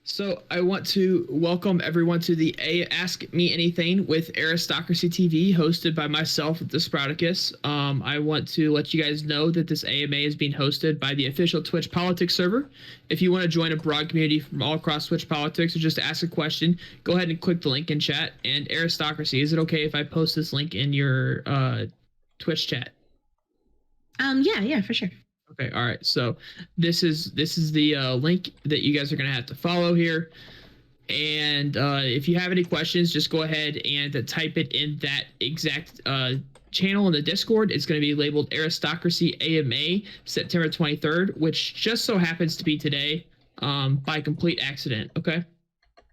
So I want to welcome everyone to the Ask Me Anything with Aristocracy TV, hosted by myself, the Sprouticus. I want to let you guys know that this AMA is being hosted by the official Twitch Politics server. If you want to join a broad community from all across Twitch Politics or just ask a question, go ahead and click the link in chat. And Aristocracy, is it okay if I post this link in your Twitch chat? Yeah, for sure. Okay, all right. So this is the link that you guys are gonna have to follow here, and if you have any questions, just go ahead and type it in that exact channel in the Discord. It's going to be labeled Aristocracy AMA September 23rd, which just so happens to be today, by complete accident. Okay.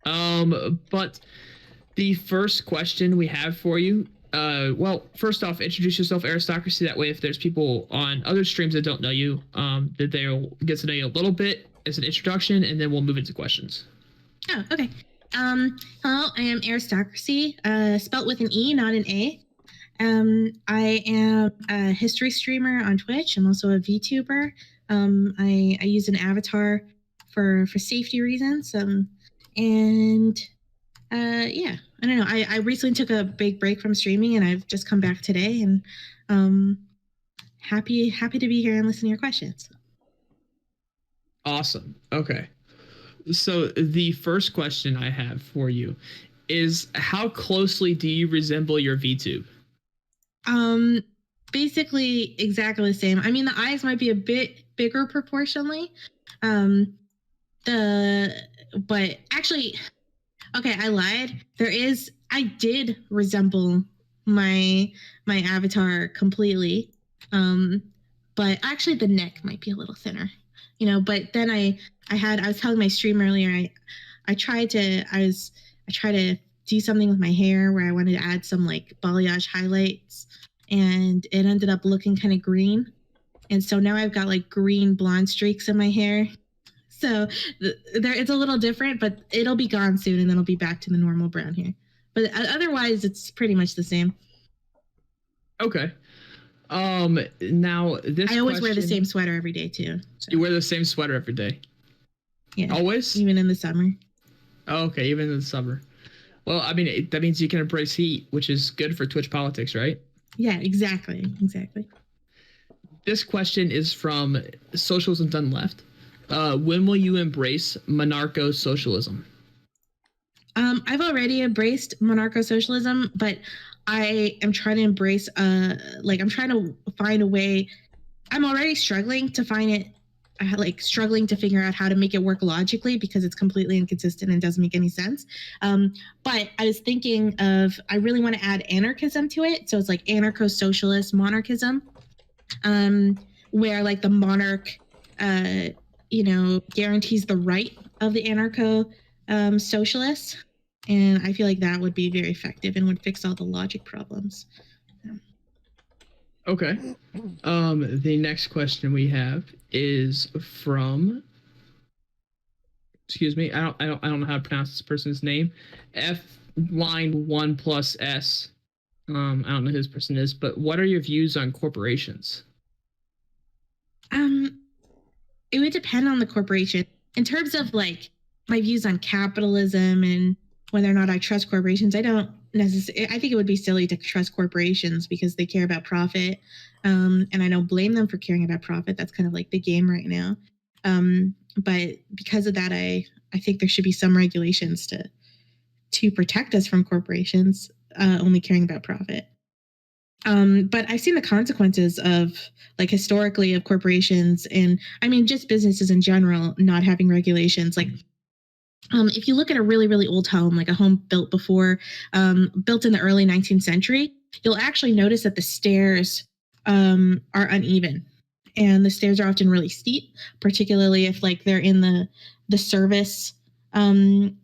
But the first question we have for you. Well, first off, introduce yourself, Aristocracy. That way, if there's people on other streams that don't know you, that they'll get to know you a little bit as an introduction, and then we'll move into questions. Oh, okay. Hello, I am Aristocracy, spelt with an E, not an A. I am a history streamer on Twitch. I'm also a VTuber. I use an avatar for safety reasons. Yeah, I don't know. I recently took a big break from streaming, and I've just come back today, and happy to be here and listen to your questions. Awesome. Okay. So the first question I have for you is, how closely do you resemble your VTube? Basically exactly the same. I mean, the eyes might be a bit bigger proportionally. But actually, okay, I lied. I did resemble my avatar completely. But actually the neck might be a little thinner, but then I was telling my stream earlier, I tried to do something with my hair where I wanted to add some like balayage highlights, and it ended up looking kind of green. And so now I've got like green blonde streaks in my hair. So it's a little different, but it'll be gone soon, and then it'll be back to the normal brown hair. But otherwise, it's pretty much the same. Okay. Now this I always wear the same sweater every day too. So. You wear the same sweater every day? Yeah. Always? Even in the summer. Oh, okay, even in the summer. Well, I mean, that means you can embrace heat, which is good for Twitch Politics, right? Yeah, exactly. This question is from Socialism Done Left. When will you embrace Monarcho socialism? I've already embraced Monarcho socialism, but I am trying to embrace I'm trying to find a way. I'm already struggling to find it, struggling to figure out how to make it work logically, because it's completely inconsistent and doesn't make any sense. But I was thinking I really want to add anarchism to it. So it's like anarcho-socialist monarchism, where like the monarch guarantees the right of the anarcho-socialists. And I feel like that would be very effective and would fix all the logic problems. Okay. The next question we have is from, excuse me, I don't know how to pronounce this person's name. F line 1 plus S. I don't know who this person is, but what are your views on corporations? It would depend on the corporation. In terms of like my views on capitalism and whether or not I trust corporations, I don't necessarily. I think it would be silly to trust corporations because they care about profit, and I don't blame them for caring about profit. That's kind of like the game right now. But because of that, I think there should be some regulations to protect us from corporations only caring about profit. But I've seen the consequences of historically of corporations, and I mean just businesses in general not having regulations. Like if you look at a really, really old home, like a home built built in the early 19th century, you'll actually notice that the stairs are uneven, and the stairs are often really steep, particularly if they're in the service side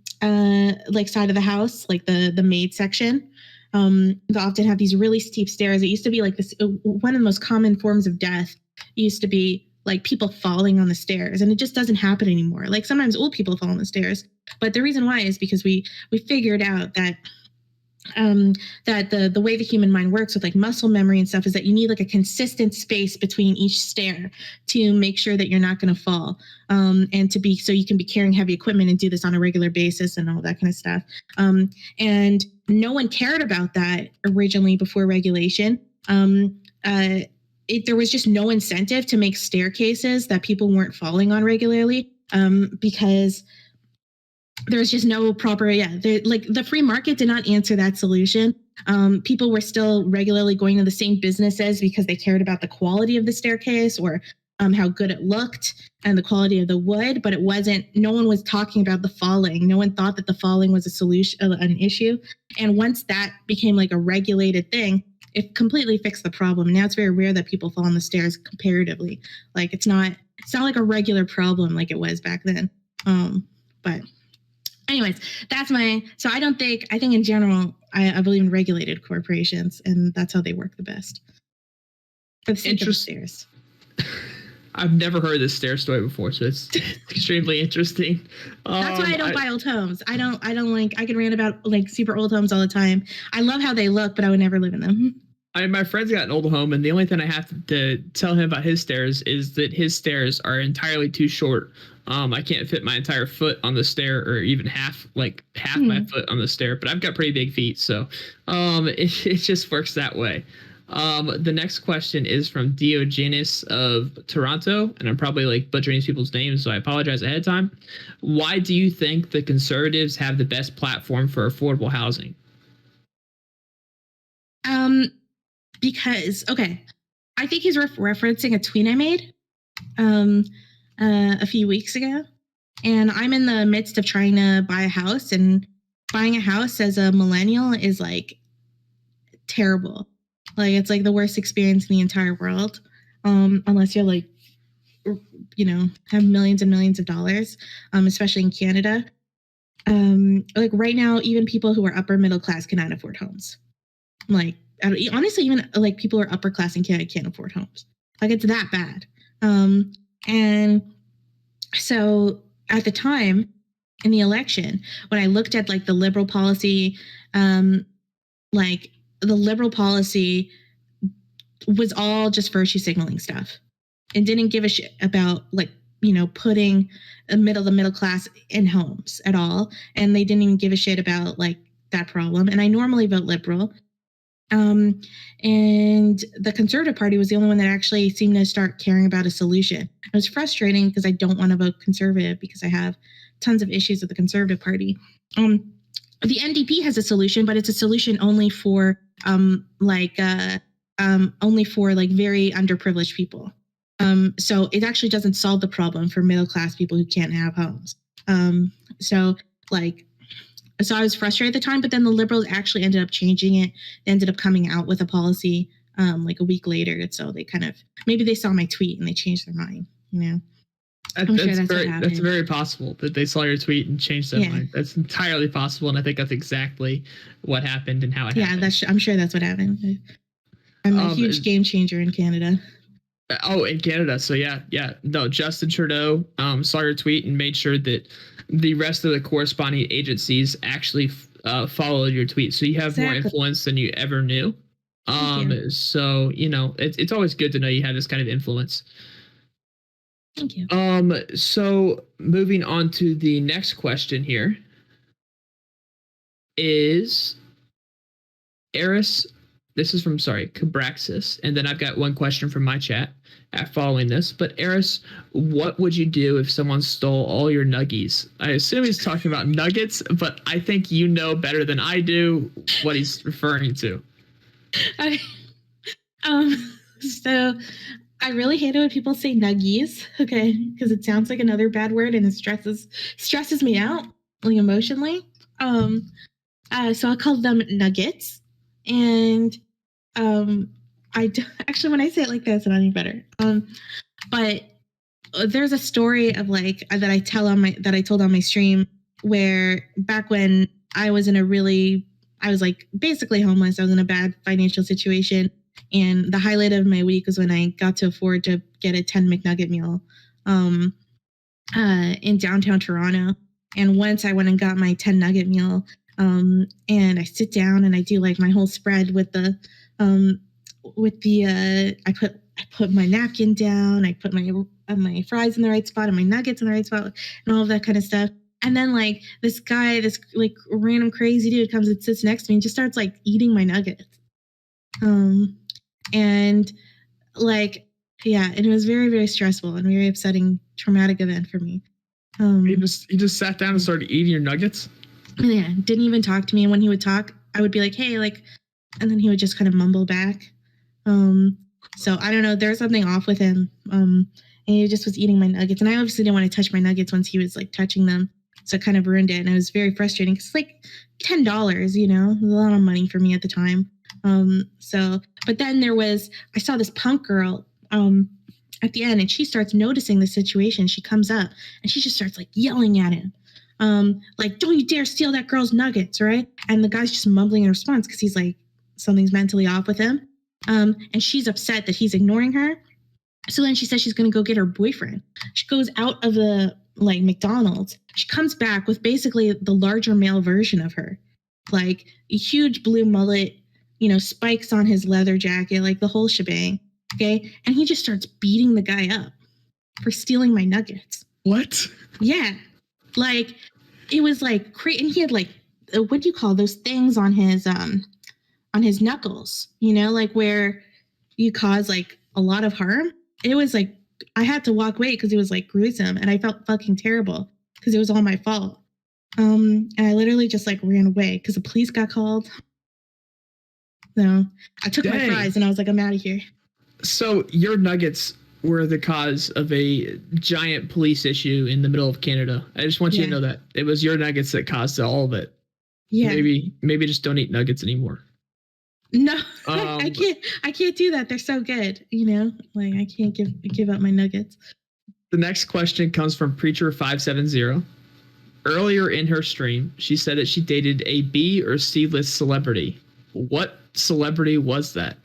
of the house, like the maid section. They often have these really steep stairs. It used to be like this. One of the most common forms of death used to be like people falling on the stairs, and it just doesn't happen anymore. Like sometimes old people fall on the stairs, but the reason why is because we figured out that that the way the human mind works with like muscle memory and stuff is that you need like a consistent space between each stair to make sure that you're not going to fall, and to be so you can be carrying heavy equipment and do this on a regular basis and all that kind of stuff. And no one cared about that originally before regulation. There was just no incentive to make staircases that people weren't falling on regularly, because there's just no proper, like the free market did not answer that solution. People were still regularly going to the same businesses because they cared about the quality of the staircase or how good it looked and the quality of the wood, but it wasn't, no one was talking about the falling. No one thought that the falling was a solution, an issue. And once that became like a regulated thing, it completely fixed the problem. Now it's very rare that people fall on the stairs comparatively. Like it's not like a regular problem like it was back then. But anyways, so I think in general, I believe in regulated corporations, and that's how they work the best. For the sake of the stairs. I've never heard this stair story before, so it's extremely interesting. That's why I don't buy old homes. I don't like, I can rant about like super old homes all the time. I love how they look, but I would never live in them. My friend's got an old home, and the only thing I have to tell him about his stairs is that his stairs are entirely too short. I can't fit my entire foot on the stair, or even half my foot on the stair, but I've got pretty big feet, so it just works that way. The next question is from Diogenes of Toronto, and I'm probably like butchering these people's names, so I apologize ahead of time. Why do you think the conservatives have the best platform for affordable housing? Because, okay, I think he's referencing a tweet I made a few weeks ago, and I'm in the midst of trying to buy a house, and buying a house as a millennial is like terrible. Like it's like the worst experience in the entire world, unless you're like, have millions and millions of dollars, especially in Canada. Like right now, even people who are upper middle class cannot afford homes. Like honestly, even like people who are upper class in Canada can't afford homes. Like it's that bad. And so at the time in the election, when I looked at like the liberal policy, like the liberal policy was all just virtue signaling stuff and didn't give a shit about like, putting the middle class in homes at all. And they didn't even give a shit about like that problem. And I normally vote liberal. And the Conservative Party was the only one that actually seemed to start caring about a solution. It was frustrating because I don't want to vote Conservative because I have tons of issues with the Conservative Party. The NDP has a solution, but it's a solution only for very underprivileged people. So it actually doesn't solve the problem for middle class people who can't have homes. So I was frustrated at the time, but then the Liberals actually ended up changing it. They ended up coming out with a policy like a week later. And so they maybe they saw my tweet and they changed their mind, That's very possible that they saw your tweet and changed their mind. That's entirely possible, and I think that's exactly what happened and how it happened. Yeah, I'm sure that's what happened. I'm a huge game changer in Canada. Oh, in Canada. So yeah. No, Justin Trudeau saw your tweet and made sure that the rest of the corresponding agencies actually followed your tweet. So you have more influence than you ever knew. So, it's always good to know you have this kind of influence. Thank you. So moving on to the next question here is this is from, Cabraxis. And then I've got one question from my chat following this. But Eris, what would you do if someone stole all your Nuggies? I assume he's talking about nuggets, but I think you know better than I do what he's referring to. So I really hate it when people say Nuggies, okay, because it sounds like another bad word and it stresses me out, like emotionally. So I'll call them Nuggets. And actually, when I say it like this, it's not any better. But there's a story of like that I told on my stream where back when I was like basically homeless. I was in a bad financial situation, and the highlight of my week was when I got to afford to get a 10 McNugget meal in downtown Toronto. And once I went and got my 10 nugget meal, And I sit down and I do like my whole spread with the I put my napkin down, I put my fries in the right spot and my nuggets in the right spot and all of that kind of stuff. And then like this guy, this like random crazy dude comes and sits next to me and just starts like eating my nuggets. And like, yeah, and it was very, very stressful and very upsetting, traumatic event for me. He just sat down and started eating your nuggets? Yeah, didn't even talk to me. And when he would talk, I would be like, hey, like, and then he would just kind of mumble back. So I don't know, there's something off with him. And he just was eating my nuggets. And I obviously didn't want to touch my nuggets once he was like touching them. So it kind of ruined it. And it was very frustrating because it's like $10, you know, a lot of money for me at the time. But then I saw this punk girl at the end, and she starts noticing the situation. She comes up and she just starts like yelling at him. Like, don't you dare steal that girl's nuggets, right? And the guy's just mumbling in response because he's like, something's mentally off with him. And she's upset that he's ignoring her. So then she says she's going to go get her boyfriend. She goes out of the like McDonald's. She comes back with basically the larger male version of her, like a huge blue mullet, you know, spikes on his leather jacket, like the whole shebang. Okay. And he just starts beating the guy up for stealing my nuggets. What? Yeah. Like it was like crazy. And he had like, what do you call those things on his knuckles, you know, like where you cause like a lot of harm. It was like, I had to walk away because it was like gruesome and I felt fucking terrible because it was all my fault. And I literally just like ran away because the police got called. So I took my fries and I was like, I'm out of here. So your nuggets were the cause of a giant police issue in the middle of Canada. I just want you to know that it was your nuggets that caused all of it. Yeah. Maybe just don't eat nuggets anymore. No, I can't do that. They're so good, you know. Like I can't give up my nuggets. The next question comes from Preacher570. Earlier in her stream, she said that she dated a B or C list celebrity. What celebrity was that?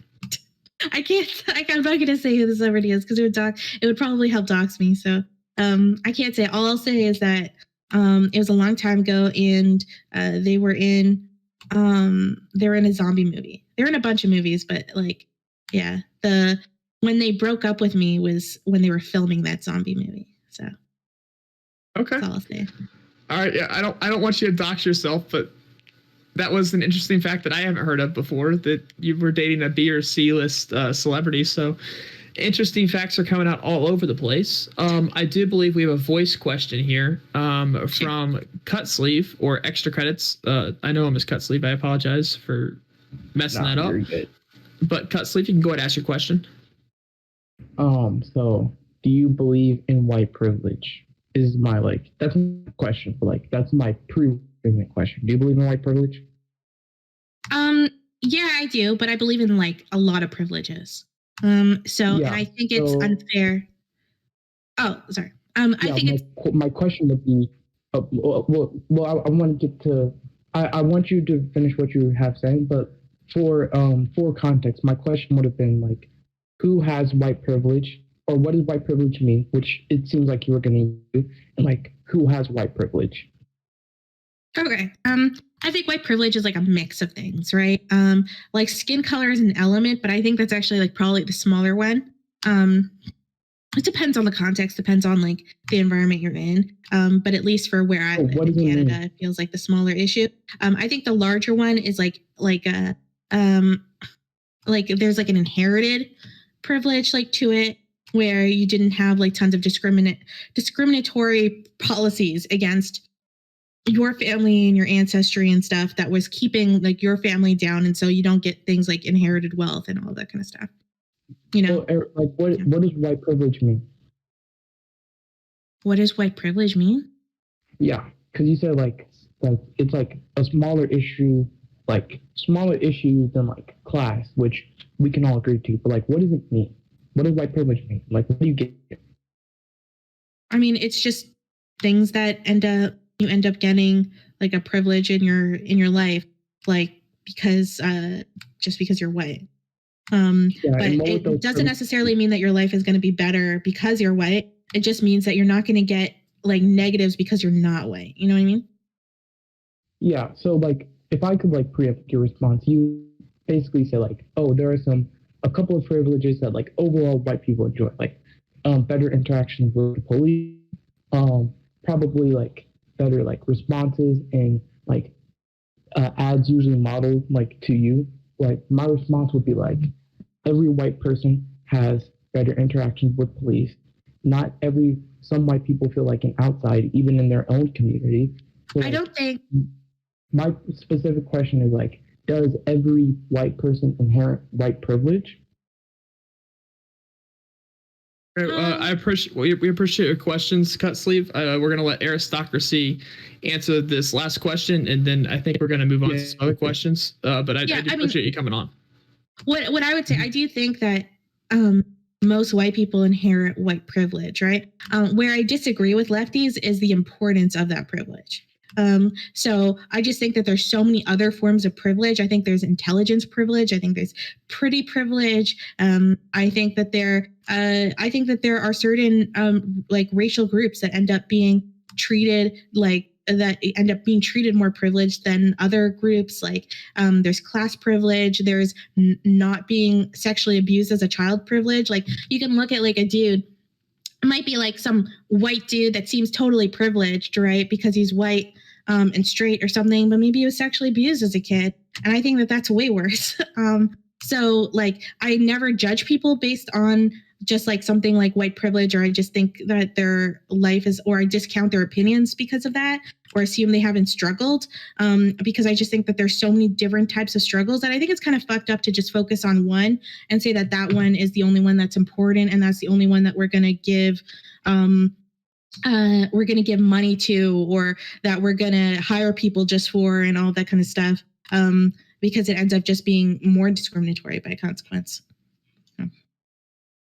I'm not gonna say who the celebrity is because it would probably help dox me. So I can't say. All I'll say is that it was a long time ago and they were in a zombie movie. They were in a bunch of movies, but like, yeah, when they broke up with me was when they were filming that zombie movie. So okay, that's all I'll say. All right, yeah, I don't want you to dox yourself, but that was an interesting fact that I haven't heard of before, that you were dating a B or C list celebrity. So interesting facts are coming out all over the place. I do believe we have a voice question here from Cut Sleeve or Extra Credits. I know him as Cut Sleeve. I apologize for messing that up. Very good. But Cut Sleeve, you can go ahead and ask your question. So do you believe in white privilege? Is my that's my question. That's my pre-pregnant question. Do you believe in white privilege? Yeah, I do, but I believe in like a lot of privileges. And I think it's unfair. Oh, sorry. I think my question would be, I want to get to. I want you to finish what you have saying, but for context, my question would have been like, who has white privilege, or what does white privilege mean? Which it seems like you were going to do, and like, who has white privilege? Okay. I think white privilege is like a mix of things, right? Like skin color is an element, but I think that's actually like probably the smaller one. It depends on the context, depends on like the environment you're in. But at least for where I live in Canada, it feels like the smaller issue. I think the larger one is like there's like an inherited privilege like to it, where you didn't have like tons of discriminatory policies against your family and your ancestry and stuff that was keeping like your family down, and so you don't get things like inherited wealth and all that kind of stuff. You know, like what does white privilege mean? What does white privilege mean? Yeah, because you said like it's like a smaller issue than like class, which we can all agree to. But like, what does it mean? What does white privilege mean? Like, what do you get? I mean, it's just things that you end up getting like a privilege in your life, like because you're white. But it doesn't necessarily mean that your life is going to be better because you're white. It just means that you're not going to get like negatives because you're not white. You know what I mean? Yeah, so like if I could like preempt your response, you basically say like, oh, there are a couple of privileges that like overall white people enjoy, like better interactions with the police, probably like better like responses and like ads usually modeled like to you. Like my response would be like, every white person has better interactions with police. Not every some white people feel like an outside even in their own community. So, I don't think my specific question is like, does every white person inherit white privilege? I appreciate we appreciate your questions, Cut Sleeve. We're gonna let Aristocracy answer this last question, and then I think we're gonna move on to some other questions. But I do appreciate you coming on. What I would say, I do think that most white people inherit white privilege, right? Where I disagree with lefties is the importance of that privilege. So I just think that there's so many other forms of privilege. I think there's intelligence privilege. I think there's pretty privilege. I think that there are certain like racial groups that end up being treated more privileged than other groups. Like there's class privilege. There's not being sexually abused as a child privilege. Like you can look at like a dude. It might be like some white dude that seems totally privileged, right? Because he's white and straight or something, but maybe he was sexually abused as a kid. And I think that that's way worse. So like, I never judge people based on just like something like white privilege, or I just think that their life is, or I discount their opinions because of that, or assume they haven't struggled, because I just think that there's so many different types of struggles that I think it's kind of fucked up to just focus on one and say that that one is the only one that's important and that's the only one that we're going to give money to, or that we're going to hire people just for, and all that kind of stuff, because it ends up just being more discriminatory by consequence.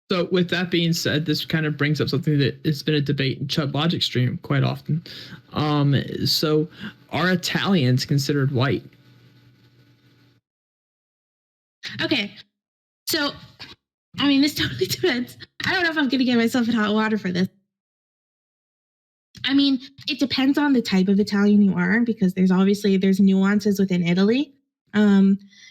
So with that being said, this kind of brings up something that has been a debate in Chud Logic stream quite often. So are Italians considered white? Okay. So, I mean, this totally depends. I don't know if I'm going to get myself in hot water for this. I mean, it depends on the type of Italian you are, because there's nuances within Italy.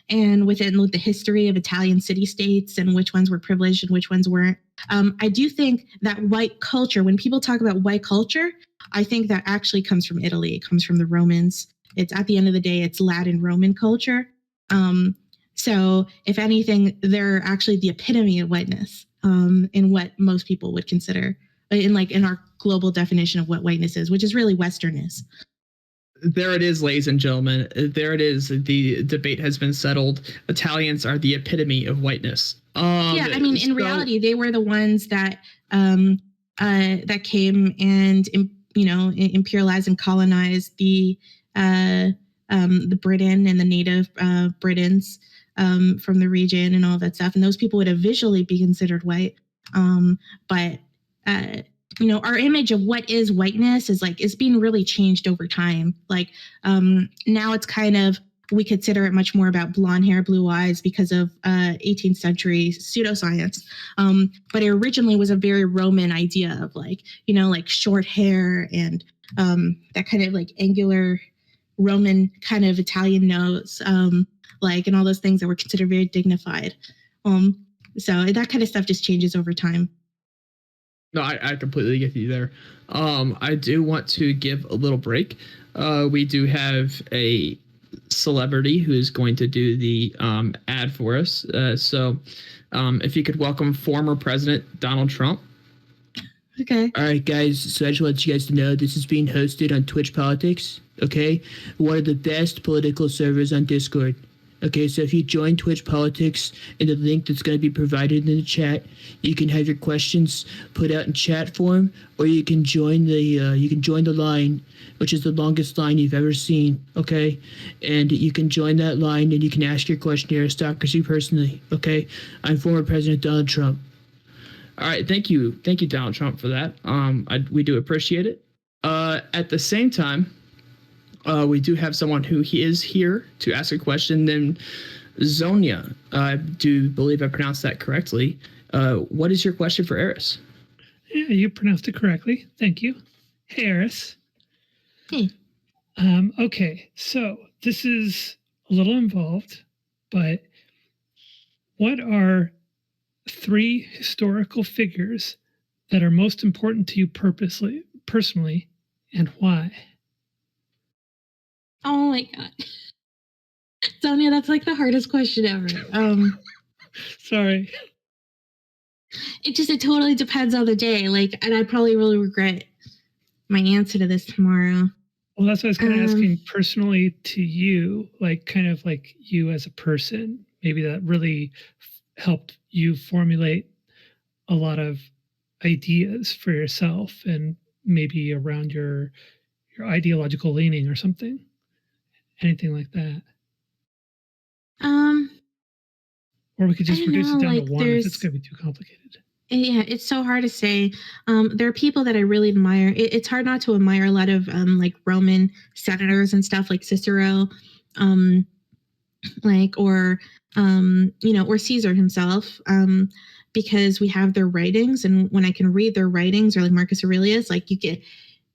And with the history of Italian city-states and which ones were privileged and which ones weren't. I do think that white culture, when people talk about white culture, I think that actually comes from Italy. It comes from the Romans. It's, at the end of the day, it's Latin Roman culture. So if anything, they're actually the epitome of whiteness, in what most people would consider in our global definition of what whiteness is, which is really Westernness. There it is, ladies and gentlemen. There it is. The debate has been settled. Italians are the epitome of whiteness. Yeah, I mean, in reality, they were the ones that that came and imperialized and colonized the Britain and the native Britons from the region and all that stuff. And those people would have visually be considered white, but our image of what is whiteness is being really changed over time. Like now it's kind of, we consider it much more about blonde hair, blue eyes because of 18th century pseudoscience. But it originally was a very Roman idea of like short hair and that kind of like angular Roman kind of Italian nose, and all those things that were considered very dignified. So that kind of stuff just changes over time. No, I completely get you there. I do want to give a little break. We do have a celebrity who is going to do the ad for us. So if you could welcome former President Donald Trump. Okay. All right, guys. So I just want you guys to know this is being hosted on Twitch Politics. Okay. One of the best political servers on Discord. Okay, so if you join Twitch Politics in the link that's going to be provided in the chat, you can have your questions put out in chat form, or you can join the line, which is the longest line you've ever seen. Okay, and you can join that line and you can ask your question to Aristocracy personally. Okay, I'm former President Donald Trump. All right, thank you, Donald Trump, for that. We do appreciate it. At the same time, we do have someone who is here to ask a question. Then Zonia, I do believe I pronounced that correctly. What is your question for Eris? Yeah, you pronounced it correctly. Thank you. Hey, Eris. Hey. Okay, so this is a little involved, but what are 3 historical figures that are most important to you personally, and why? Oh my god, Sonia, that's like the hardest question ever. Sorry. It totally depends on the day. Like, and I probably really regret my answer to this tomorrow. Well, that's what I was kind of asking personally to you, like kind of like you as a person, maybe that really helped you formulate a lot of ideas for yourself and maybe around your ideological leaning or something, anything like that. Or we could just reduce it down to one if it's going to be too complicated. Yeah, it's so hard to say. There are people that I really admire. It's hard not to admire a lot of like Roman senators and stuff, like Cicero, or Caesar himself, because we have their writings, and when I can read their writings, or like Marcus Aurelius, like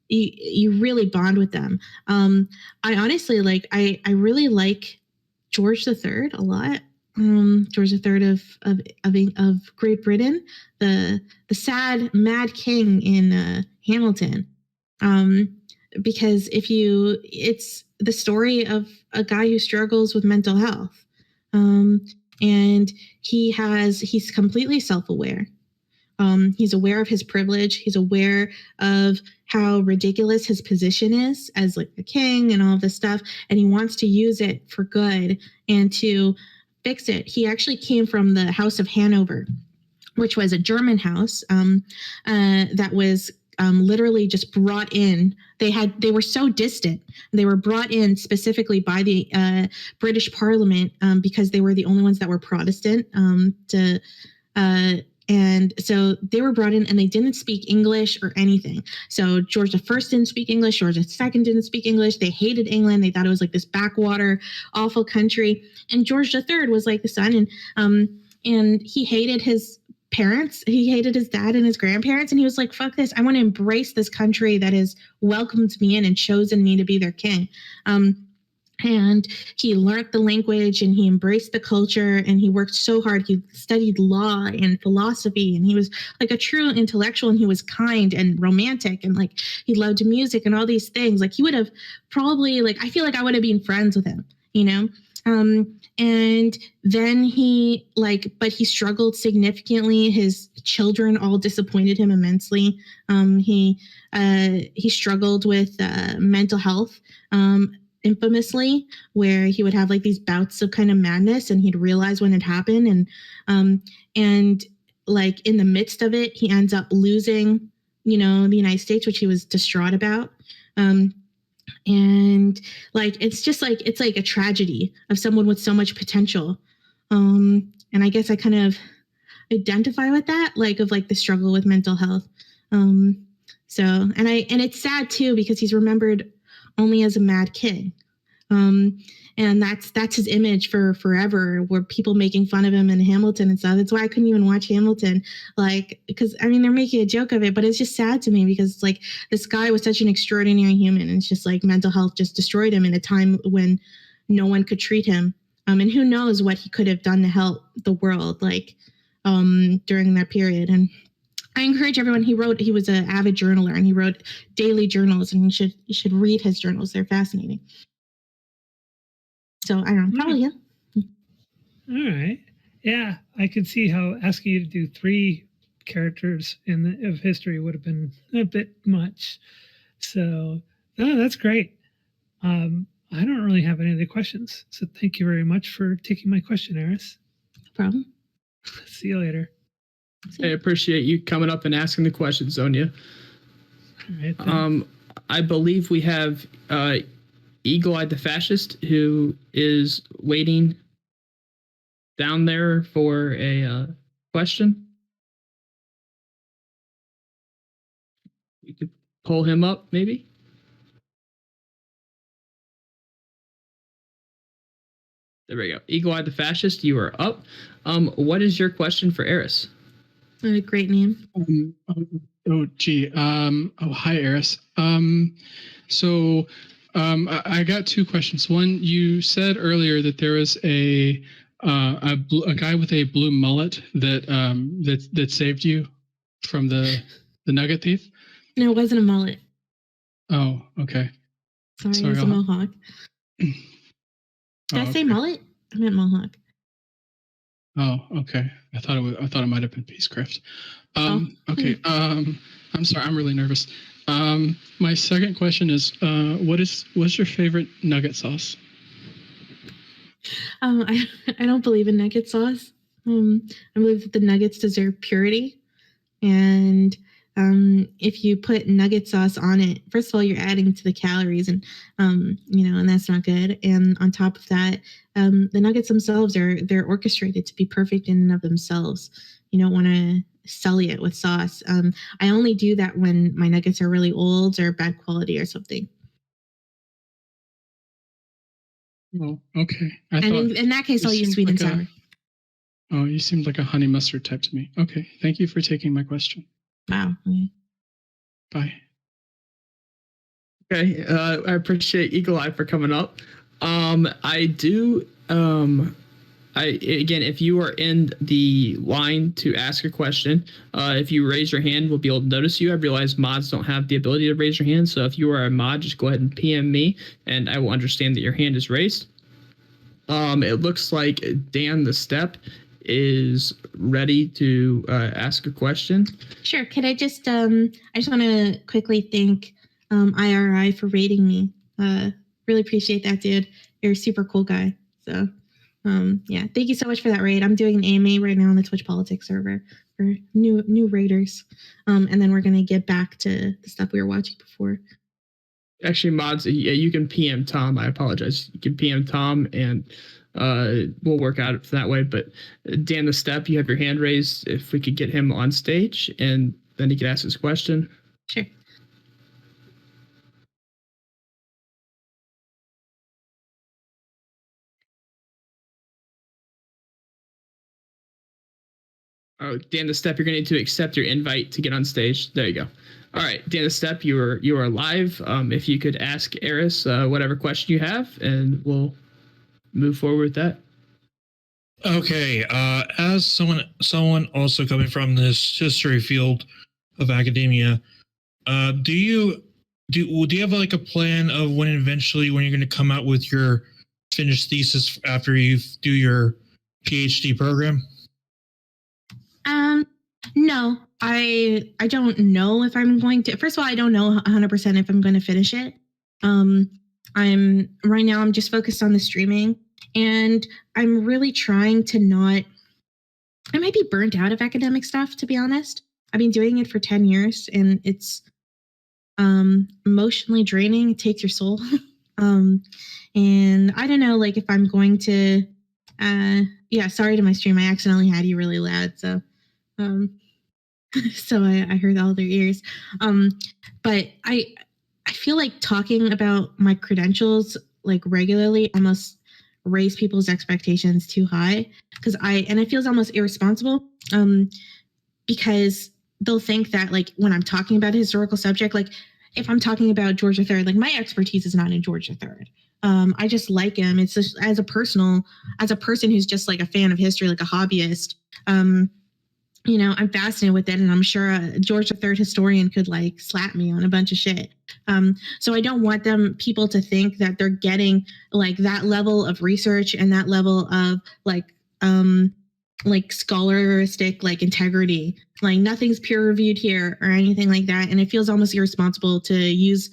you really bond with them. I honestly I really like George III a lot. George III of Great Britain, the sad mad king in Hamilton, because it's the story of a guy who struggles with mental health, and he's completely self-aware. He's aware of his privilege. He's aware of how ridiculous his position is as like the king and all of this stuff, and he wants to use it for good and to fix it. He actually came from the House of Hanover, which was a German house that was literally just brought in. They were so distant. They were brought in specifically by the British Parliament because they were the only ones that were Protestant and so they were brought in, and they didn't speak English or anything. So George I didn't speak English. George II didn't speak English. They hated England. They thought it was like this backwater, awful country. And George III was like the son, and he hated his parents. He hated his dad and his grandparents. And he was like, fuck this. I want to embrace this country that has welcomed me in and chosen me to be their king. And he learned the language, and he embraced the culture, and he worked so hard. He studied law and philosophy, and he was like a true intellectual, and he was kind and romantic, and like he loved music and all these things. Like he would have probably, like, I feel like I would have been friends with him, and then but he struggled significantly. His children all disappointed him immensely. He struggled with mental health, infamously, where he would have like these bouts of kind of madness, and he'd realize when it happened, and like in the midst of it, he ends up losing, the United States, which he was distraught about. And like it's like a tragedy of someone with so much potential. And I guess I kind of identify with that, like of like the struggle with mental health. So and it's sad too, because he's remembered only as a mad kid. And that's his image for forever, were people making fun of him in Hamilton and stuff. That's why I couldn't even watch Hamilton, like, because I mean, they're making a joke of it, but it's just sad to me, because it's like this guy was such an extraordinary human, and it's just like mental health just destroyed him in a time when no one could treat him. And who knows what he could have done to help the world, like, during that period. And I encourage everyone. He was an avid journaler, and he wrote daily journals, and you should read his journals. They're fascinating. So I don't know, probably him. All right. Yeah, I could see how asking you to do 3 characters of history would have been a bit much. So, that's great. I don't really have any other questions. So thank you very much for taking my question, Eris. No problem. See you later. I appreciate you coming up and asking the question, Sonia. All right, I believe we have Eagle-Eyed the Fascist, who is waiting down there for a question. We could pull him up, maybe. There we go. Eagle-Eyed the Fascist, you are up. What is your question for Eris? A great name. Hi, Eris. So I got two questions. One, you said earlier that there was a guy with a blue mullet that saved you from the Nugget thief. No, it wasn't a mullet. Oh, okay. Sorry, it was a mohawk. Did I say mullet? I meant mohawk. Oh, okay. I thought it might have been Peacecraft. Okay. I'm sorry. I'm really nervous. My second question is, what's your favorite nugget sauce? I don't believe in nugget sauce. I believe that the nuggets deserve purity, and if you put nugget sauce on it, first of all, you're adding to the calories, and and that's not good. And on top of that, the nuggets themselves they're orchestrated to be perfect in and of themselves. You don't want to sully it with sauce. I only do that when my nuggets are really old or bad quality or something. Oh, okay. In that case, I'll use sweet and sour. Oh, you seemed like a honey mustard type to me. Okay, thank you for taking my question. Wow. Okay. Bye. Okay, I appreciate Eagle Eye for coming up. I do. Again, if you are in the line to ask a question, if you raise your hand, we'll be able to notice you. I realize mods don't have the ability to raise your hand, so if you are a mod, just go ahead and PM me, and I will understand that your hand is raised. It looks like Dan the Step is ready to ask a question. Sure. Could I just I just want to quickly thank IRI for rating me. Really appreciate that, dude. You're a super cool guy. So yeah, thank you so much for that raid. I'm doing an AMA right now on the Twitch Politics server for new raiders. And then we're gonna get back to the stuff we were watching before. Actually, mods, yeah, you can PM Tom. I apologize. You can PM Tom, and we'll work out it that way. But Dan the Step, you have your hand raised. If we could get him on stage, and then he could ask his question. Sure. Oh, Dan the Step, you're going to need to accept your invite to get on stage. There you go. All right, Dan the Step, you are live. If you could ask Eris whatever question you have, and we'll move forward with that. Okay, as someone also coming from this history field of academia, do you have like a plan of when you're going to come out with your finished thesis after you do your PhD program? No, I don't know if I'm going to. First of all, I don't know 100% if I'm going to finish it. I'm just focused on the streaming, and I'm really trying to not. I might be burnt out of academic stuff, to be honest. I've been doing it for 10 years, and it's emotionally draining. It takes your soul. And I don't know, like if I'm going to. Yeah, sorry to my stream. I accidentally had you really loud, so. So I heard all their ears. But I feel like talking about my credentials like regularly almost raise people's expectations too high and it feels almost irresponsible because they'll think that like when I'm talking about a historical subject, like if I'm talking about George III, like my expertise is not in George III. I just like him. It's just as a person who's just like a fan of history, like a hobbyist. I'm fascinated with it, and I'm sure a George III historian could like slap me on a bunch of shit. So I don't want people to think that they're getting like that level of research and that level of like scholaristic like integrity. Like nothing's peer reviewed here or anything like that, and it feels almost irresponsible to use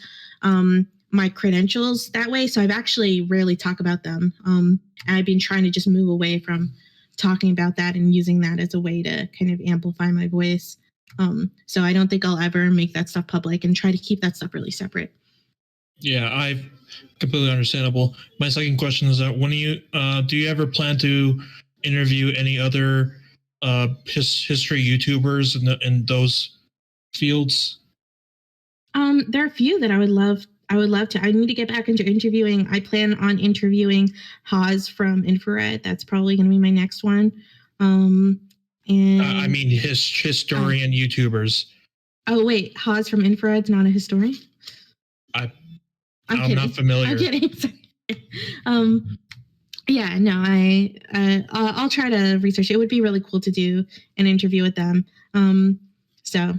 my credentials that way. So I've actually rarely talk about them, and I've been trying to just move away from talking about that and using that as a way to kind of amplify my voice. So I don't think I'll ever make that stuff public and try to keep that stuff really separate. Yeah, I completely understandable. My second question is that when do you ever plan to interview any other history YouTubers in those fields? There are a few that I would love to. I need to get back into interviewing. I plan on interviewing Haas from Infrared. That's probably going to be my next one. And I mean, historian YouTubers. Oh wait, Haas from Infrared's not a historian? I'm not familiar. I'm kidding. Yeah, no, I'll try to research. It would be really cool to do an interview with them. So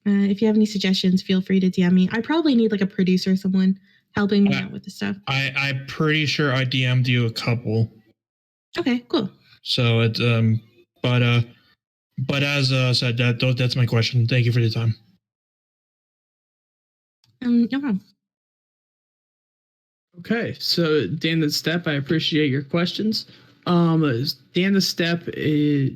if you have any suggestions, feel free to DM me. I probably need like a producer, someone helping me out with the stuff. I'm pretty sure I DM'd you a couple. Okay, cool. So it's but as said, that's my question. Thank you for the time. No problem. Okay, so Dan the Step, I appreciate your questions. Dan the Step is.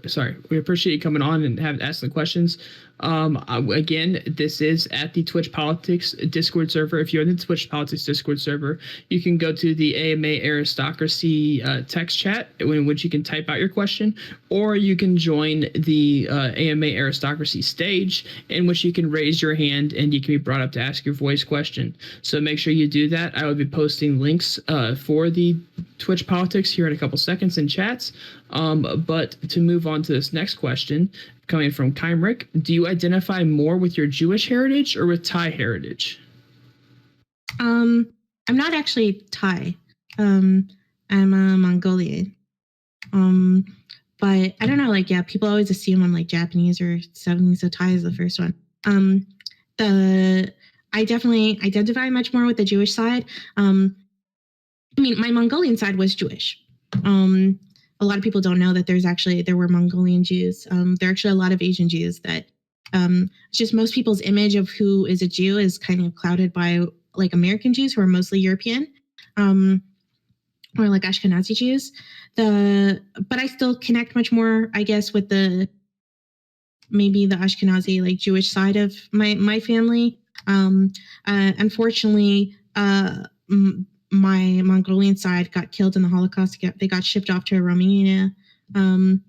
Sorry, we appreciate you coming on and asking the questions. Again, this is at the Twitch Politics Discord server. If you're in the Twitch Politics Discord server, you can go to the AMA Aristocracy text chat, in which you can type out your question, or you can join the AMA Aristocracy stage, in which you can raise your hand and you can be brought up to ask your voice question. So make sure you do that. I will be posting links for the Twitch Politics here in a couple seconds in chats. But to move on to this next question, coming from Kymrick, do you identify more with your Jewish heritage or with Thai heritage? I'm not actually Thai. I'm a Mongolian. But I don't know, like, yeah, people always assume I'm like Japanese or something, so Thai is the first one. I definitely identify much more with the Jewish side. I mean, my Mongolian side was Jewish. A lot of people don't know that there were Mongolian Jews. There are actually a lot of Asian Jews that just most people's image of who is a Jew is kind of clouded by like American Jews who are mostly European, or like Ashkenazi Jews. But I still connect much more, I guess, with maybe the Ashkenazi like Jewish side of my family. Unfortunately, my Mongolian side got killed in the Holocaust. They got shipped off to Romania, and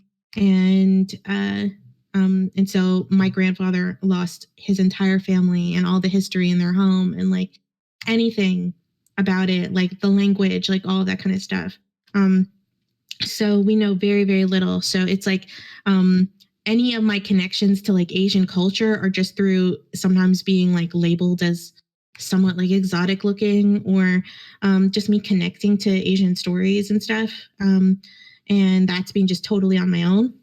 so my grandfather lost his entire family and all the history in their home and like anything about it, like the language, like all of that kind of stuff. So we know very, very little. So it's like any of my connections to like Asian culture are just through sometimes being like labeled as somewhat like exotic looking, or just me connecting to Asian stories and stuff. And that's being just totally on my own.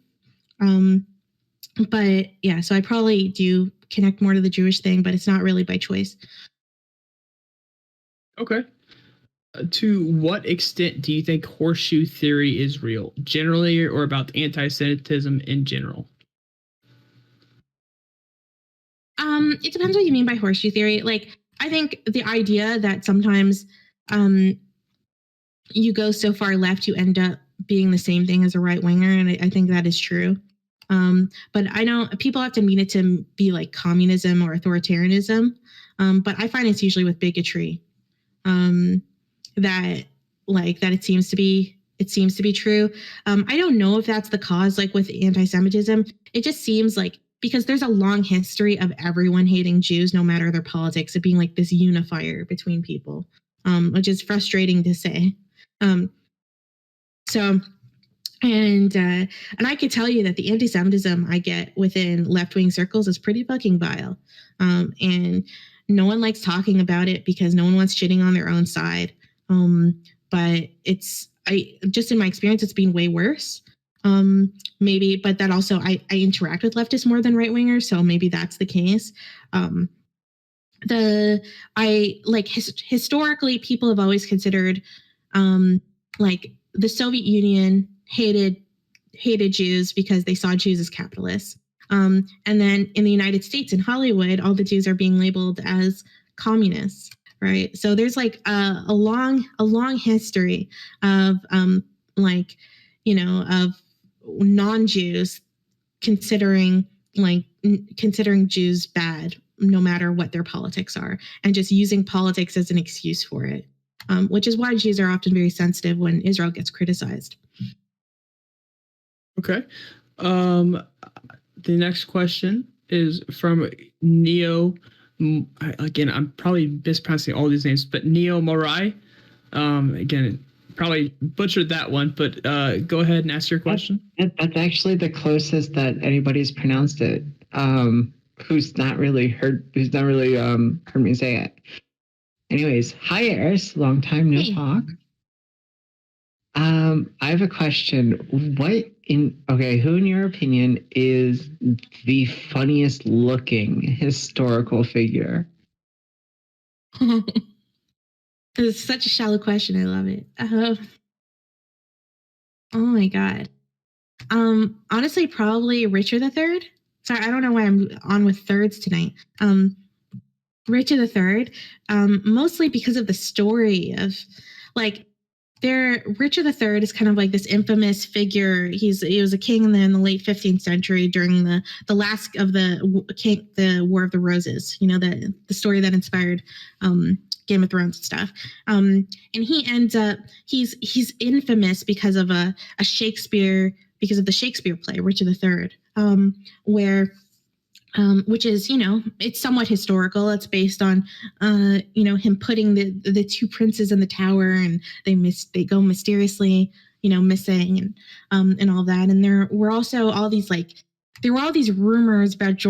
But yeah, so I probably do connect more to the Jewish thing, but it's not really by choice. Okay. To what extent do you think horseshoe theory is real, generally, or about anti-Semitism in general? It depends what you mean by horseshoe theory. Like, I think the idea that sometimes you go so far left, you end up being the same thing as a right winger, and I think that is true. But I know people often mean it to be like communism or authoritarianism, but I find it's usually with bigotry. That it seems to be true. I don't know if that's the cause, like with anti-Semitism. It just seems like, because there's a long history of everyone hating Jews, no matter their politics, of being like this unifier between people, which is frustrating to say. And I could tell you that the anti-Semitism I get within left-wing circles is pretty fucking vile. And no one likes talking about it because no one wants shitting on their own side. But just in my experience, it's been way worse. Maybe, but that also, I interact with leftists more than right wingers, so maybe that's the case. Historically, people have always considered, like the Soviet Union hated Jews because they saw Jews as capitalists. And then in the United States, in Hollywood, all the Jews are being labeled as communists, right? So there's like a long history of of non-Jews considering Jews bad, no matter what their politics are, and just using politics as an excuse for it, which is why Jews are often very sensitive when Israel gets criticized. Okay. The next question is from Neo. Again, I'm probably mispronouncing all these names, but Neo Morai. Again, probably butchered that one, but go ahead and ask your question. That's actually the closest that anybody's pronounced it. Who's not really heard me say it. Anyways, hi Eris, long time no Hey. talk. I have a question. Who in your opinion is the funniest looking historical figure? It's such a shallow question. I love it. Oh my god. Honestly, probably Richard III. Sorry, I don't know why I'm on with thirds tonight. Richard III, mostly because of the story of, like, Richard III is kind of like this infamous figure. He was a king in the late 15th century during the last of the War of the Roses. You know, the story that inspired Game of Thrones and stuff. And he ends up he's infamous because of a Shakespeare, because of the Shakespeare play Richard III, where which is, it's somewhat historical. It's based on, him putting the two princes in the tower, and they go mysteriously, missing, and all that. And there were all these rumors about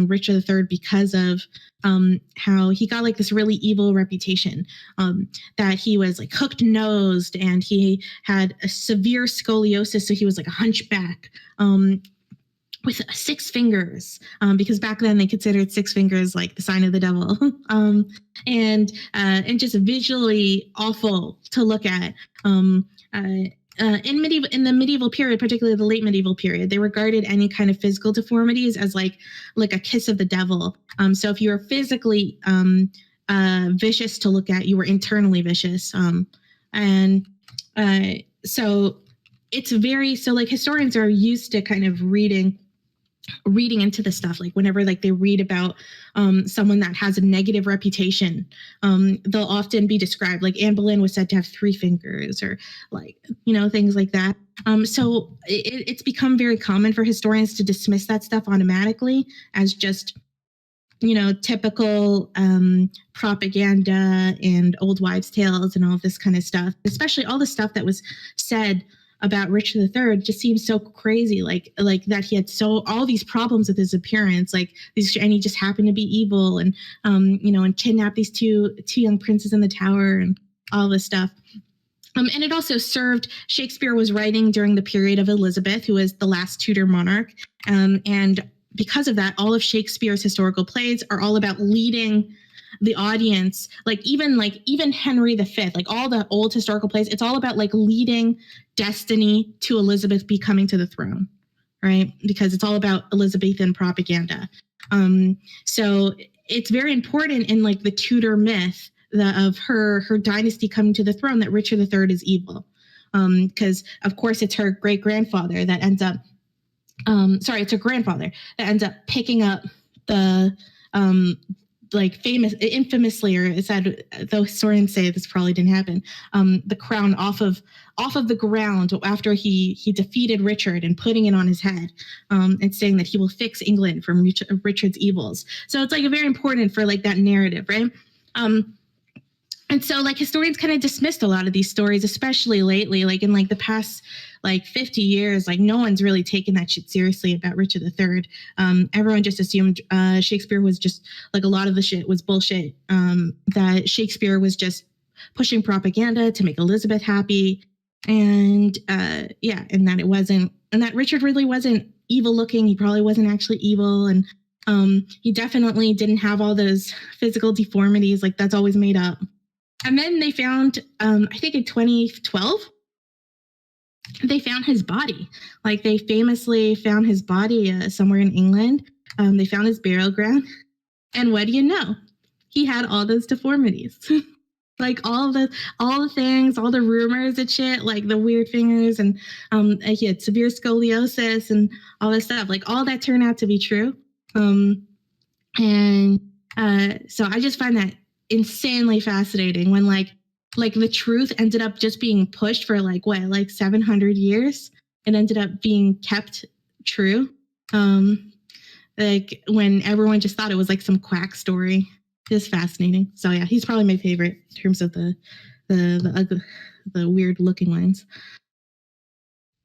Richard III because of how he got like this really evil reputation, that he was like hooked nosed, and he had a severe scoliosis, so he was like a hunchback. With 6 fingers, because back then they considered 6 fingers like the sign of the devil, and just visually awful to look at. In the medieval period, particularly the late medieval period, they regarded any kind of physical deformities as like a kiss of the devil. So if you were physically vicious to look at, you were internally vicious, and so it's like historians are used to kind of reading into the stuff. Like whenever like they read about someone that has a negative reputation, they'll often be described, like Anne Boleyn was said to have 3 fingers, or like, things like that. So it's become very common for historians to dismiss that stuff automatically as just, typical propaganda and old wives' tales and all this kind of stuff. Especially all the stuff that was said about Richard III just seems so crazy, like that he had all these problems with his appearance, and he just happened to be evil, and and kidnapped these two young princes in the tower, and all this stuff. And it also served, Shakespeare was writing during the period of Elizabeth, who was the last Tudor monarch, and because of that, all of Shakespeare's historical plays are all about leading the audience, even Henry V, like all the old historical plays, it's all about like leading destiny to Elizabeth becoming to the throne, right? Because it's all about Elizabethan propaganda. So it's very important in like the Tudor myth of her dynasty coming to the throne that Richard III is evil, because of course it's her great-grandfather that ends up, it's her grandfather that ends up picking up the infamously, or it said, though historians say this probably didn't happen, the crown off of the ground after he defeated Richard, and putting it on his head, and saying that he will fix England from Richard's evils. So it's like very important for like that narrative, right? And so like historians kind of dismissed a lot of these stories, especially lately, like in like the past like 50 years, like no one's really taken that shit seriously about Richard III. Everyone just assumed Shakespeare was just, like, a lot of the shit was bullshit, that Shakespeare was just pushing propaganda to make Elizabeth happy, and and that it wasn't, and that Richard really wasn't evil looking. He probably wasn't actually evil, and he definitely didn't have all those physical deformities, like that's always made up. And then they found, I think in 2012, they found his body. Like they famously found his body somewhere in England. They found his burial ground. And what do you know? He had all those deformities. Like all the things, all the rumors and shit, like the weird fingers, and he had severe scoliosis and all this stuff. Like all that turned out to be true. So I just find that insanely fascinating when like the truth ended up just being pushed for like 700 years. It ended up being kept true. Like when everyone just thought it was like some quack story. It's fascinating. So yeah, he's probably my favorite in terms of the weird looking ones.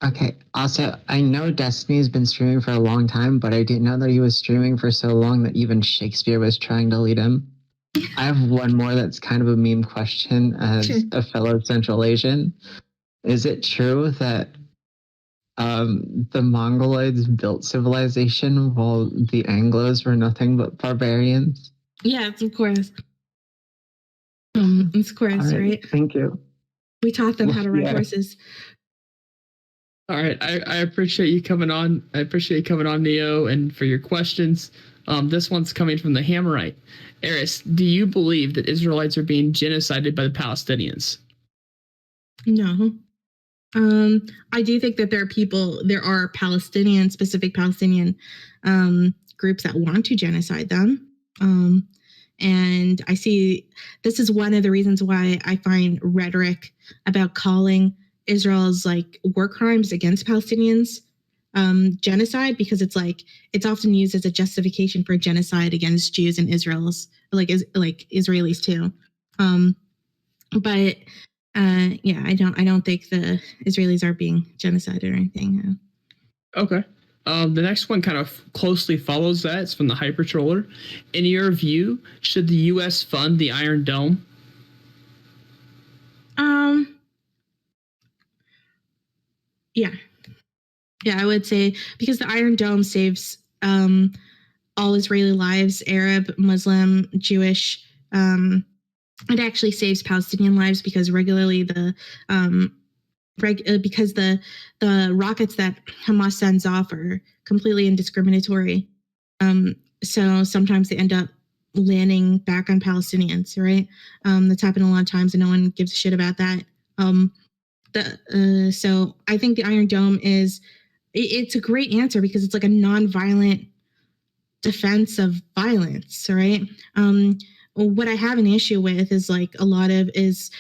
Okay. Also, I know Destiny's been streaming for a long time, but I didn't know that he was streaming for so long that even Shakespeare was trying to lead him. I have one more that's kind of a meme question as Sure. a fellow Central Asian. Is it true that the Mongoloids built civilization while the Anglos were nothing but barbarians? Yes, of course. Of course, right? Thank you. We taught them how to ride Yeah. horses. All right, I appreciate you coming on. I appreciate you coming on, Neo, and for your questions. This one's coming from the Hammerite. Eris, do you believe that Israelites are being genocided by the Palestinians? No. I do think that there are specific Palestinian groups that want to genocide them. And I see this is one of the reasons why I find rhetoric about calling Israel's like war crimes against Palestinians genocide, because it's often used as a justification for genocide against Jews and Israelis, like Israelis too. But yeah, I don't think the Israelis are being genocided or anything. Okay. The next one kind of closely follows that. It's from the Hypertroller. In your view, should the U.S. fund the Iron Dome? Yeah. Yeah, I would say because the Iron Dome saves all Israeli lives, Arab, Muslim, Jewish. It actually saves Palestinian lives because regularly because the rockets that Hamas sends off are completely indiscriminatory. So sometimes they end up landing back on Palestinians, right? That's happened a lot of times, and no one gives a shit about that. So I think the Iron Dome it's a great answer because it's like a non-violent defense of violence, right? What I have an issue with is like a lot of the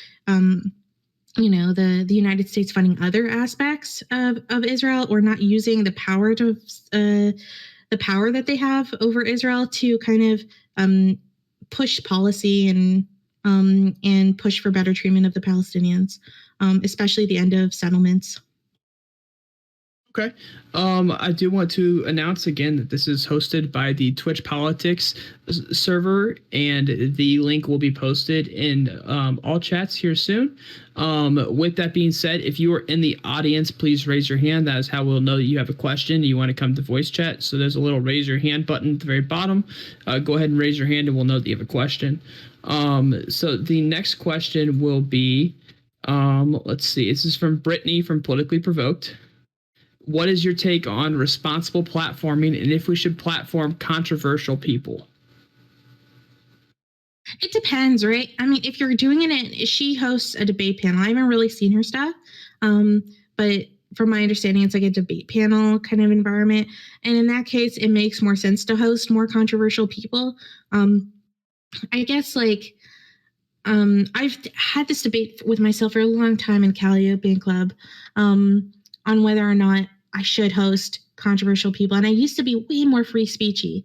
United States funding other aspects of Israel, or not using the power that they have over Israel to kind of push policy and push for better treatment of the Palestinians, especially the end of settlements. Okay. I do want to announce again that this is hosted by the Twitch Politics server, and the link will be posted in all chats here soon. With that being said, if you are in the audience, please raise your hand. That is how we'll know that you have a question and you want to come to voice chat. So there's a little raise your hand button at the very bottom. Go ahead and raise your hand and we'll know that you have a question. So the next question will be, let's see, this is from Brittany from Politically Provoked. What is your take on responsible platforming, and if we should platform controversial people? It depends, right? I mean, if you're doing it, she hosts a debate panel. I haven't really seen her stuff, but from my understanding, it's like a debate panel kind of environment. And in that case, it makes more sense to host more controversial people. I guess I've had this debate with myself for a long time in Calliope Club on whether or not I should host controversial people. And I used to be way more free speechy.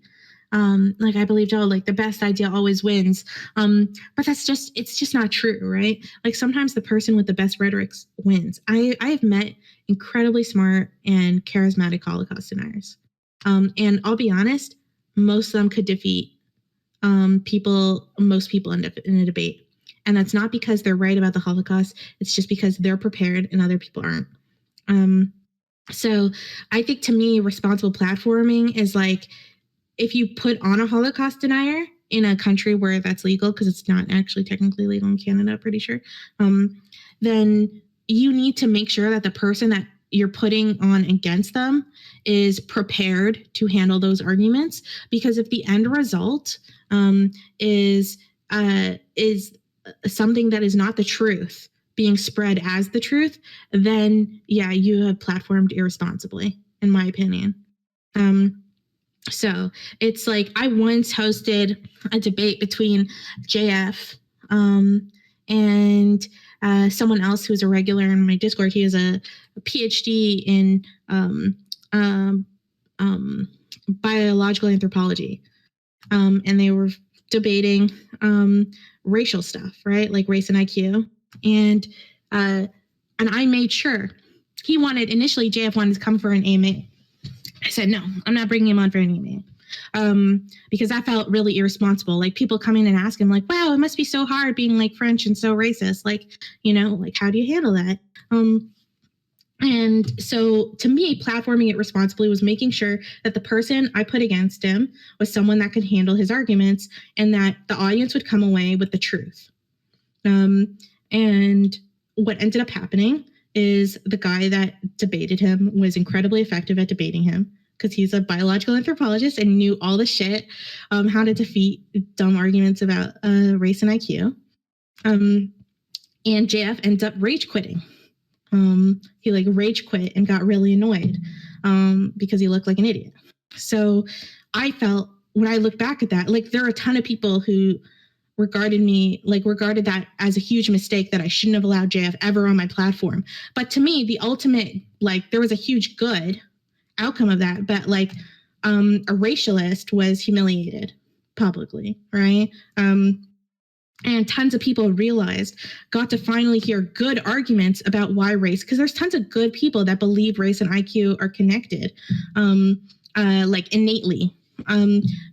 I believed, the best idea always wins. But it's just not true, right? Like sometimes the person with the best rhetoric wins. I have met incredibly smart and charismatic Holocaust deniers. And I'll be honest, most of them could defeat most people end up in a debate. And that's not because they're right about the Holocaust. It's just because they're prepared and other people aren't. So I think, to me, responsible platforming is like, if you put on a Holocaust denier in a country where that's legal, because it's not actually technically legal in Canada, I'm pretty sure, then you need to make sure that the person that you're putting on against them is prepared to handle those arguments. Because if the end result is something that is not the truth being spread as the truth, then yeah, you have platformed irresponsibly, in my opinion. So it's like, I once hosted a debate between JF and someone else who's a regular in my Discord. He has a PhD in biological anthropology. And they were debating racial stuff, right? Like race and IQ. And I made sure initially JF wanted to come for an AMA. I said, no, I'm not bringing him on for an AMA. because that felt really irresponsible. Like people coming and asking, like, wow, it must be so hard being like French and so racist. Like, like how do you handle that? And so to me, platforming it responsibly was making sure that the person I put against him was someone that could handle his arguments and that the audience would come away with the truth. And what ended up happening is the guy that debated him was incredibly effective at debating him because he's a biological anthropologist and knew all the shit, how to defeat dumb arguments about race and IQ. And JF ends up rage quitting. He like rage quit and got really annoyed because he looked like an idiot. So I felt when I look back at that, like there are a ton of people who regarded that as a huge mistake that I shouldn't have allowed JF ever on my platform. But to me, the ultimate, like there was a huge good outcome of that. But like a racialist was humiliated publicly, right? And tons of people got to finally hear good arguments about why race, because there's tons of good people that believe race and IQ are connected, like innately,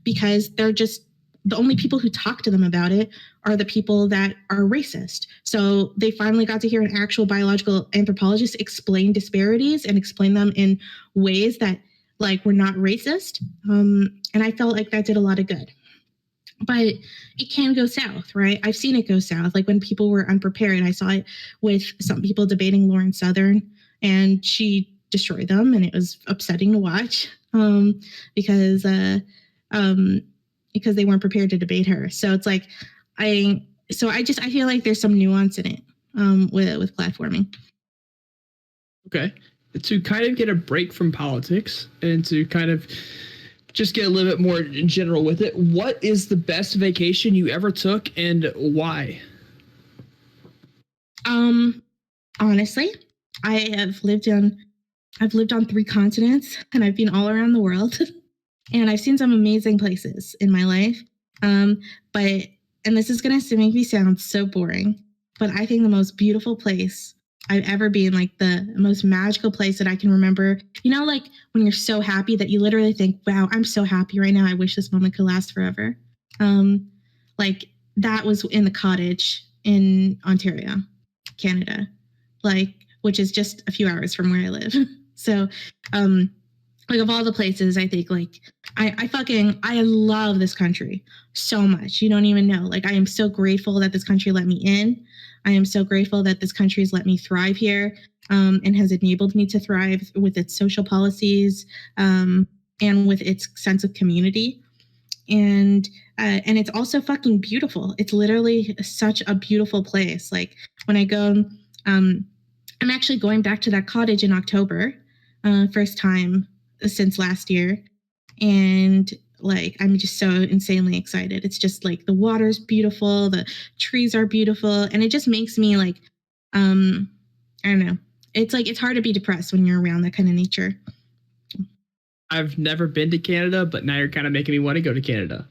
because they're just the only people who talk to them about it are the people that are racist. So they finally got to hear an actual biological anthropologist explain disparities and explain them in ways that like were not racist. And I felt like that did a lot of good. But it can go south, right? I've seen it go south. Like when people were unprepared, I saw it with some people debating Lauren Southern, and she destroyed them, and it was upsetting to watch because they weren't prepared to debate her. So it's like I feel like there's some nuance in it with platforming. Okay, to kind of get a break from politics and to kind of just get a little bit more general with it. What is the best vacation you ever took and why? Honestly, I've lived on 3 continents and I've been all around the world and I've seen some amazing places in my life. And this is going to make me sound so boring, but I think the most beautiful place I've ever been, like the most magical place that I can remember, like when you're so happy that you literally think, wow, I'm so happy right now. I wish this moment could last forever. Like that was in the cottage in Ontario, Canada, which is just a few hours from where I live. So, like of all the places, I think like I love this country so much. You don't even know. Like I am so grateful that this country let me in. I am so grateful that this country has let me thrive here and has enabled me to thrive with its social policies and with its sense of community. And it's also fucking beautiful. It's literally such a beautiful place. Like when I go, I'm actually going back to that cottage in October, first time since last year. And like, I'm just so insanely excited. It's just like the water's beautiful, the trees are beautiful. And it just makes me like, I don't know. It's like, it's hard to be depressed when you're around that kind of nature. I've never been to Canada, but now you're kind of making me want to go to Canada.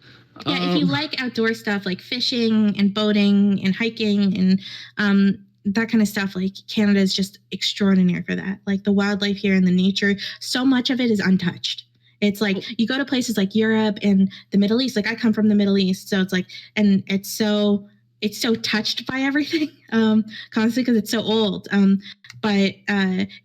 Yeah, if you like outdoor stuff like fishing and boating and hiking and that kind of stuff, like Canada is just extraordinary for that. Like the wildlife here and the nature, so much of it is untouched. It's like you go to places like Europe and the Middle East. Like I come from the Middle East, so it's like, and it's so touched by everything constantly because it's so old. But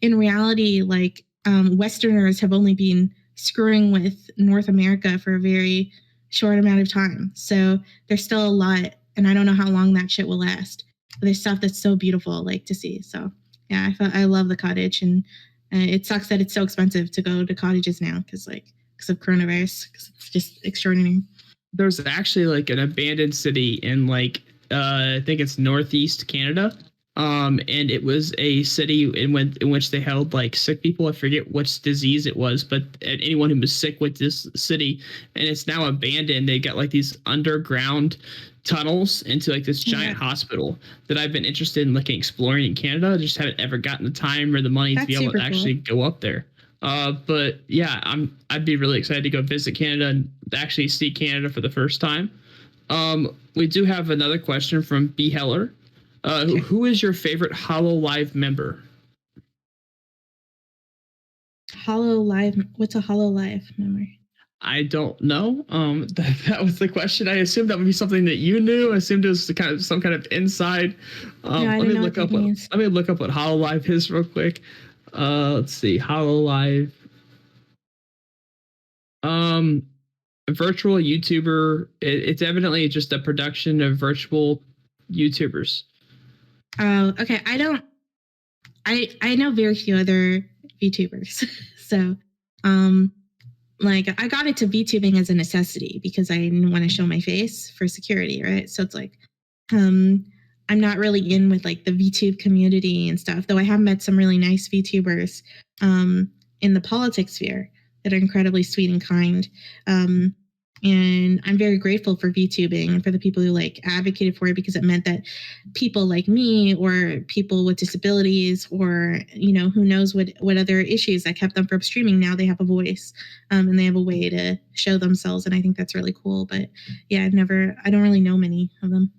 in reality, like Westerners have only been screwing with North America for a very short amount of time. So there's still a lot, and I don't know how long that shit will last. But there's stuff that's so beautiful, like to see. So yeah, I love the cottage, and it sucks that it's so expensive to go to cottages now because of coronavirus, because it's just extraordinary. There's actually like an abandoned city in like I think it's northeast Canada, and it was a city in which they held like sick people. I forget which disease it was, but anyone who was sick with this city, and it's now abandoned. They got like these underground tunnels into like this giant hospital that I've been interested in looking exploring in Canada. I just haven't ever gotten the time or the money to be able to actually go up there. But yeah, I'd be really excited to go visit Canada and actually see Canada for the first time. We do have another question from B. Heller. Who is your favorite HoloLive member? HoloLive. What's a HoloLive member? I don't know. That was the question. I assumed that would be something that you knew. I assumed it was some kind of inside. No, I let me don't know look what up that means. let me look up what HoloLive is real quick. Let's see, HoloLive. A virtual YouTuber. It's evidently just a production of virtual YouTubers. Oh, okay. I know very few other VTubers. So, like I got into VTubing as a necessity because I didn't want to show my face for security, right? So it's like, I'm not really in with like the VTube community and stuff, though I have met some really nice VTubers in the politics sphere that are incredibly sweet and kind. And I'm very grateful for VTubing and for the people who like advocated for it, because it meant that people like me or people with disabilities or, you know, who knows what other issues that kept them from streaming, now they have a voice and they have a way to show themselves. And I think that's really cool. But yeah, I don't really know many of them.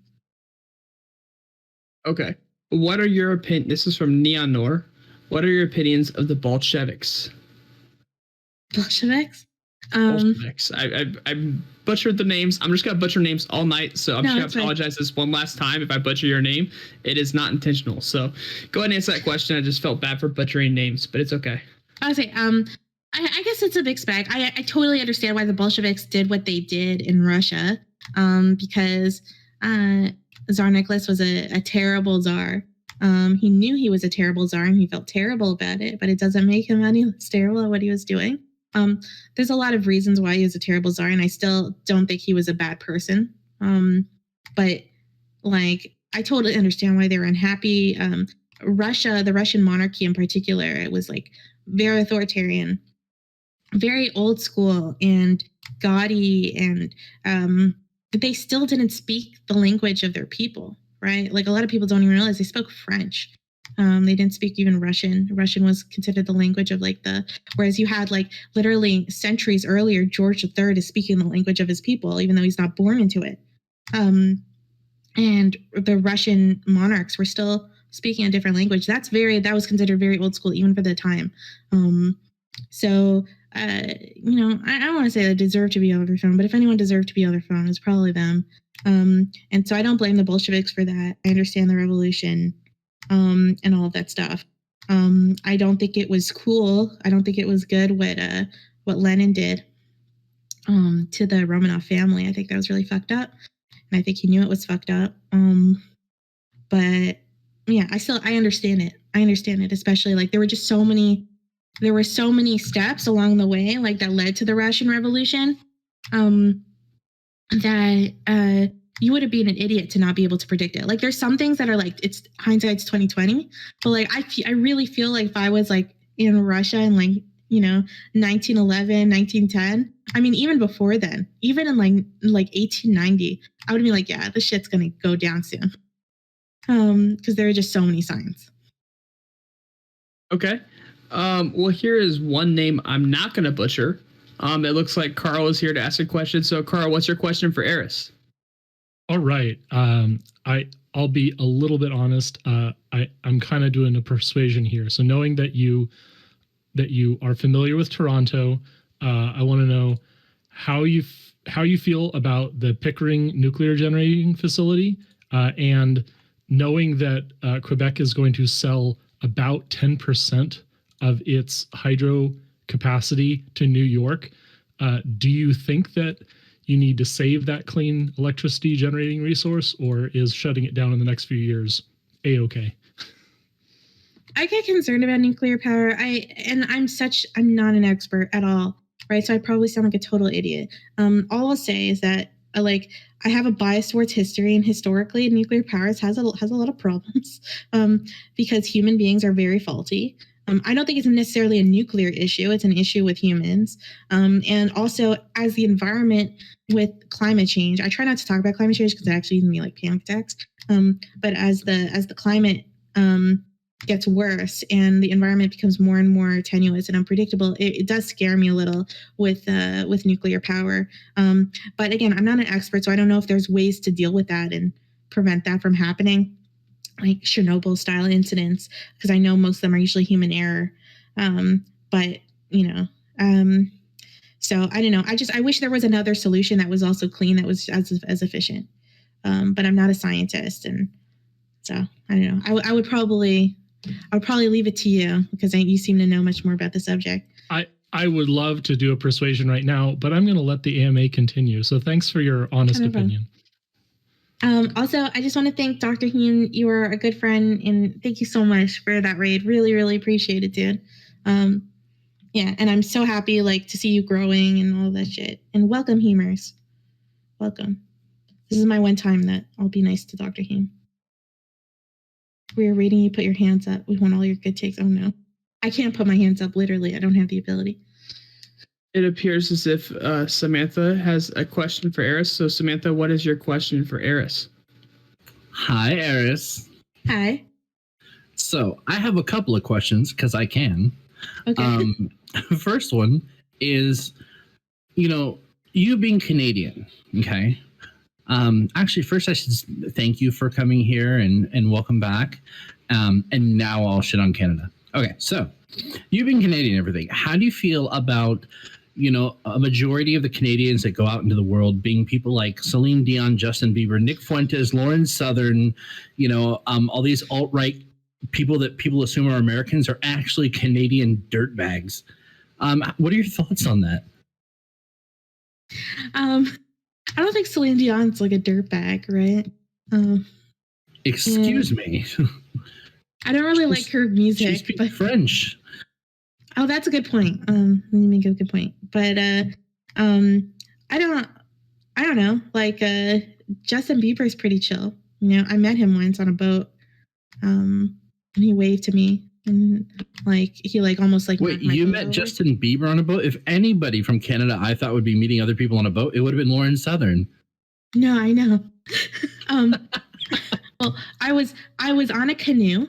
Okay. What are your opinions? This is from Neon Nor. What are your opinions of the Bolsheviks? Bolsheviks? Bolsheviks. I butchered the names. I'm just gonna butcher names all night, so I'm just gonna apologize this one last time if I butcher your name. It is not intentional. So go ahead and answer that question. I just felt bad for butchering names, but it's okay. I would say, I guess it's a mixed bag. I totally understand why the Bolsheviks did what they did in Russia, because Tsar Nicholas was a terrible czar. He knew he was a terrible czar and he felt terrible about it, but it doesn't make him any less terrible at what he was doing. There's a lot of reasons why he was a terrible czar, and I still don't think he was a bad person. But like, I totally understand why they were unhappy. Russia, the Russian monarchy in particular, it was like very authoritarian, very old school and gaudy, and they still didn't speak the language of their people, right? Like a lot of people don't even realize they spoke French. They didn't speak even Russian. Russian was considered the language of like whereas you had like literally centuries earlier, George III is speaking the language of his people, even though he's not born into it. And the Russian monarchs were still speaking a different language. That was considered very old school, even for the time. So, you know, I don't want to say they deserve to be on their phone, but if anyone deserved to be on their phone, it's probably them. And so I don't blame the Bolsheviks for that. I understand the revolution, and all of that stuff. I don't think it was cool. I don't think it was good what Lenin did to the Romanov family. I think that was really fucked up, and I think he knew it was fucked up. But yeah, I understand it. I understand it, especially like there were so many steps along the way, like that led to the Russian Revolution, that you would have been an idiot to not be able to predict it. Like there's some things that are like, it's hindsight's 2020, but like I really feel like if I was like in Russia in like, you know, 1911, 1910, I mean, even before then, even in like 1890, I would be like, yeah, this shit's gonna go down soon. Because there are just so many signs. Okay. Well, here is one name I'm not gonna butcher. It looks like Carl is here to ask a question. So Carl, what's your question for Eris? All right. I'll be a little bit honest. I'm kind of doing a persuasion here. So knowing that you are familiar with Toronto, I want to know how you feel about the Pickering nuclear generating facility, and knowing that Quebec is going to sell about 10% of its hydro capacity to New York. Do you think that you need to save that clean electricity generating resource, or is shutting it down in the next few years A-okay? I get concerned about nuclear power. I'm not an expert at all, right? So I probably sound like a total idiot. All I'll say is that I have a bias towards history, and historically nuclear power has a lot of problems because human beings are very faulty. I don't think it's necessarily a nuclear issue. It's an issue with humans. And also as the environment with climate change, I try not to talk about climate change because it actually gives me like panic attacks. But as the climate gets worse and the environment becomes more and more tenuous and unpredictable, it does scare me a little with nuclear power. But again, I'm not an expert, so I don't know if there's ways to deal with that and prevent that from happening, like Chernobyl style incidents, because I know most of them are usually human error. But you know, So I don't know. I wish there was another solution that was also clean, that was as efficient. But I'm not a scientist, and so I don't know. I would probably leave it to you, because you seem to know much more about the subject. I would love to do a persuasion right now, but I'm going to let the AMA continue. So thanks for your honest opinion. Also, I just want to thank Dr. Hume. You are a good friend, and thank you so much for that raid. Really, really appreciate it, dude. Yeah, and I'm so happy to see you growing and all that shit. And welcome, Humers. Welcome. This is my one time that I'll be nice to Dr. Hume. We are rating you. Put your hands up. We want all your good takes. Oh no, I can't put my hands up. Literally, I don't have the ability. It appears as if Samantha has a question for Eris. So Samantha, what is your question for Eris? Hi, Eris. Hi. So I have a couple of questions because I can. Okay. First one is, you being Canadian, okay? Actually, first I should thank you for coming here and welcome back. And now I'll shit on Canada. Okay, so you being Canadian and everything, how do you feel about, a majority of the Canadians that go out into the world being people like Celine Dion, Justin Bieber, Nick Fuentes, Lauren Southern, all these alt-right people that people assume are Americans are actually Canadian dirtbags? What are your thoughts on that? I don't think Celine Dion's a dirtbag, right? Excuse me. I don't really like her music. She speaks French. Oh, that's a good point. You make a good point. But I don't know. Justin Bieber's pretty chill. I met him once on a boat. And he waved to me, and he almost Wait, you met Justin Bieber on a boat? If anybody from Canada I thought would be meeting other people on a boat, it would have been Lauren Southern. No, I know. Well, I was on a canoe,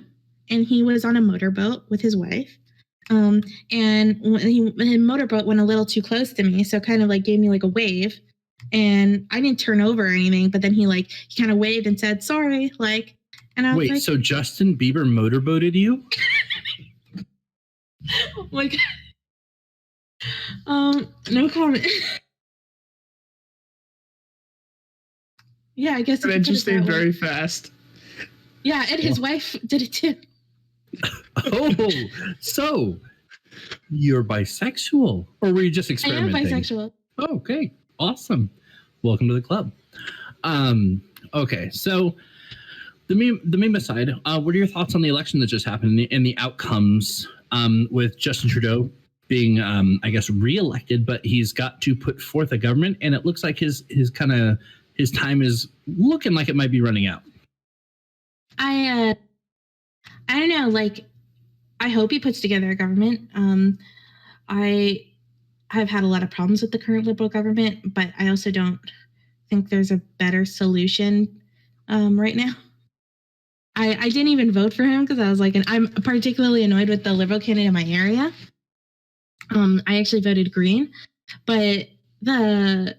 and he was on a motorboat with his wife. And his motorboat went a little too close to me, so kind of gave me a wave, and I didn't turn over or anything. But then he kind of waved and said sorry, And I was Wait, so Justin Bieber motorboated you? Oh my God. No comment. Yeah, I guess it's interesting very fast. Yeah, and his wife did it too. Oh, so you're bisexual, or were you just experimenting? I am bisexual. Oh, okay, awesome. Welcome to the club. Okay, so the meme aside, what are your thoughts on the election that just happened and the outcomes with Justin Trudeau being, I guess, reelected, but he's got to put forth a government, and it looks like his time is looking like it might be running out. I don't know. I hope he puts together a government. I have had a lot of problems with the current Liberal government, but I also don't think there's a better solution right now. I didn't even vote for him because I was and I'm particularly annoyed with the Liberal candidate in my area. I actually voted Green, but I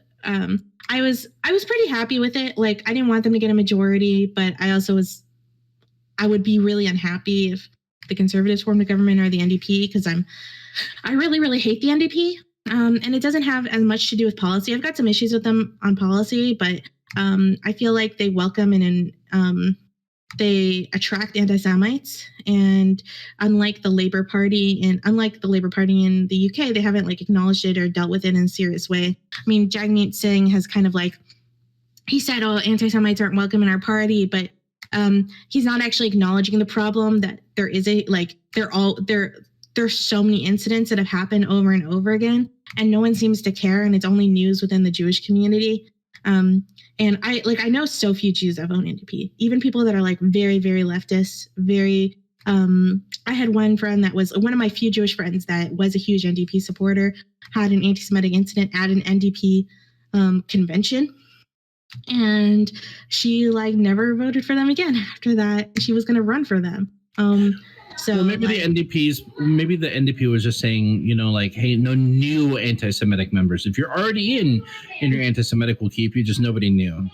was pretty happy with it. I didn't want them to get a majority, but I would be really unhappy if the Conservatives formed a government or the NDP, because I really, really hate the NDP. And it doesn't have as much to do with policy. I've got some issues with them on policy, but I feel like they welcome and they attract anti-Semites. And unlike the Labour Party in the UK, they haven't acknowledged it or dealt with it in a serious way. I mean, Jagmeet Singh has kind of he said, "Oh, anti-Semites aren't welcome in our party," but he's not actually acknowledging the problem that there is there's so many incidents that have happened over and over again, and no one seems to care, and it's only news within the Jewish community. And I know so few Jews that vote NDP, even people that are very, very leftist, very I had one friend that was one of my few Jewish friends that was a huge NDP supporter, had an anti-Semitic incident at an NDP convention. And she never voted for them again after that. She was going to run for them. So maybe the NDP was just saying, hey, no new anti-Semitic members. If you're already in your anti-Semitic, we'll keep you. Just nobody new.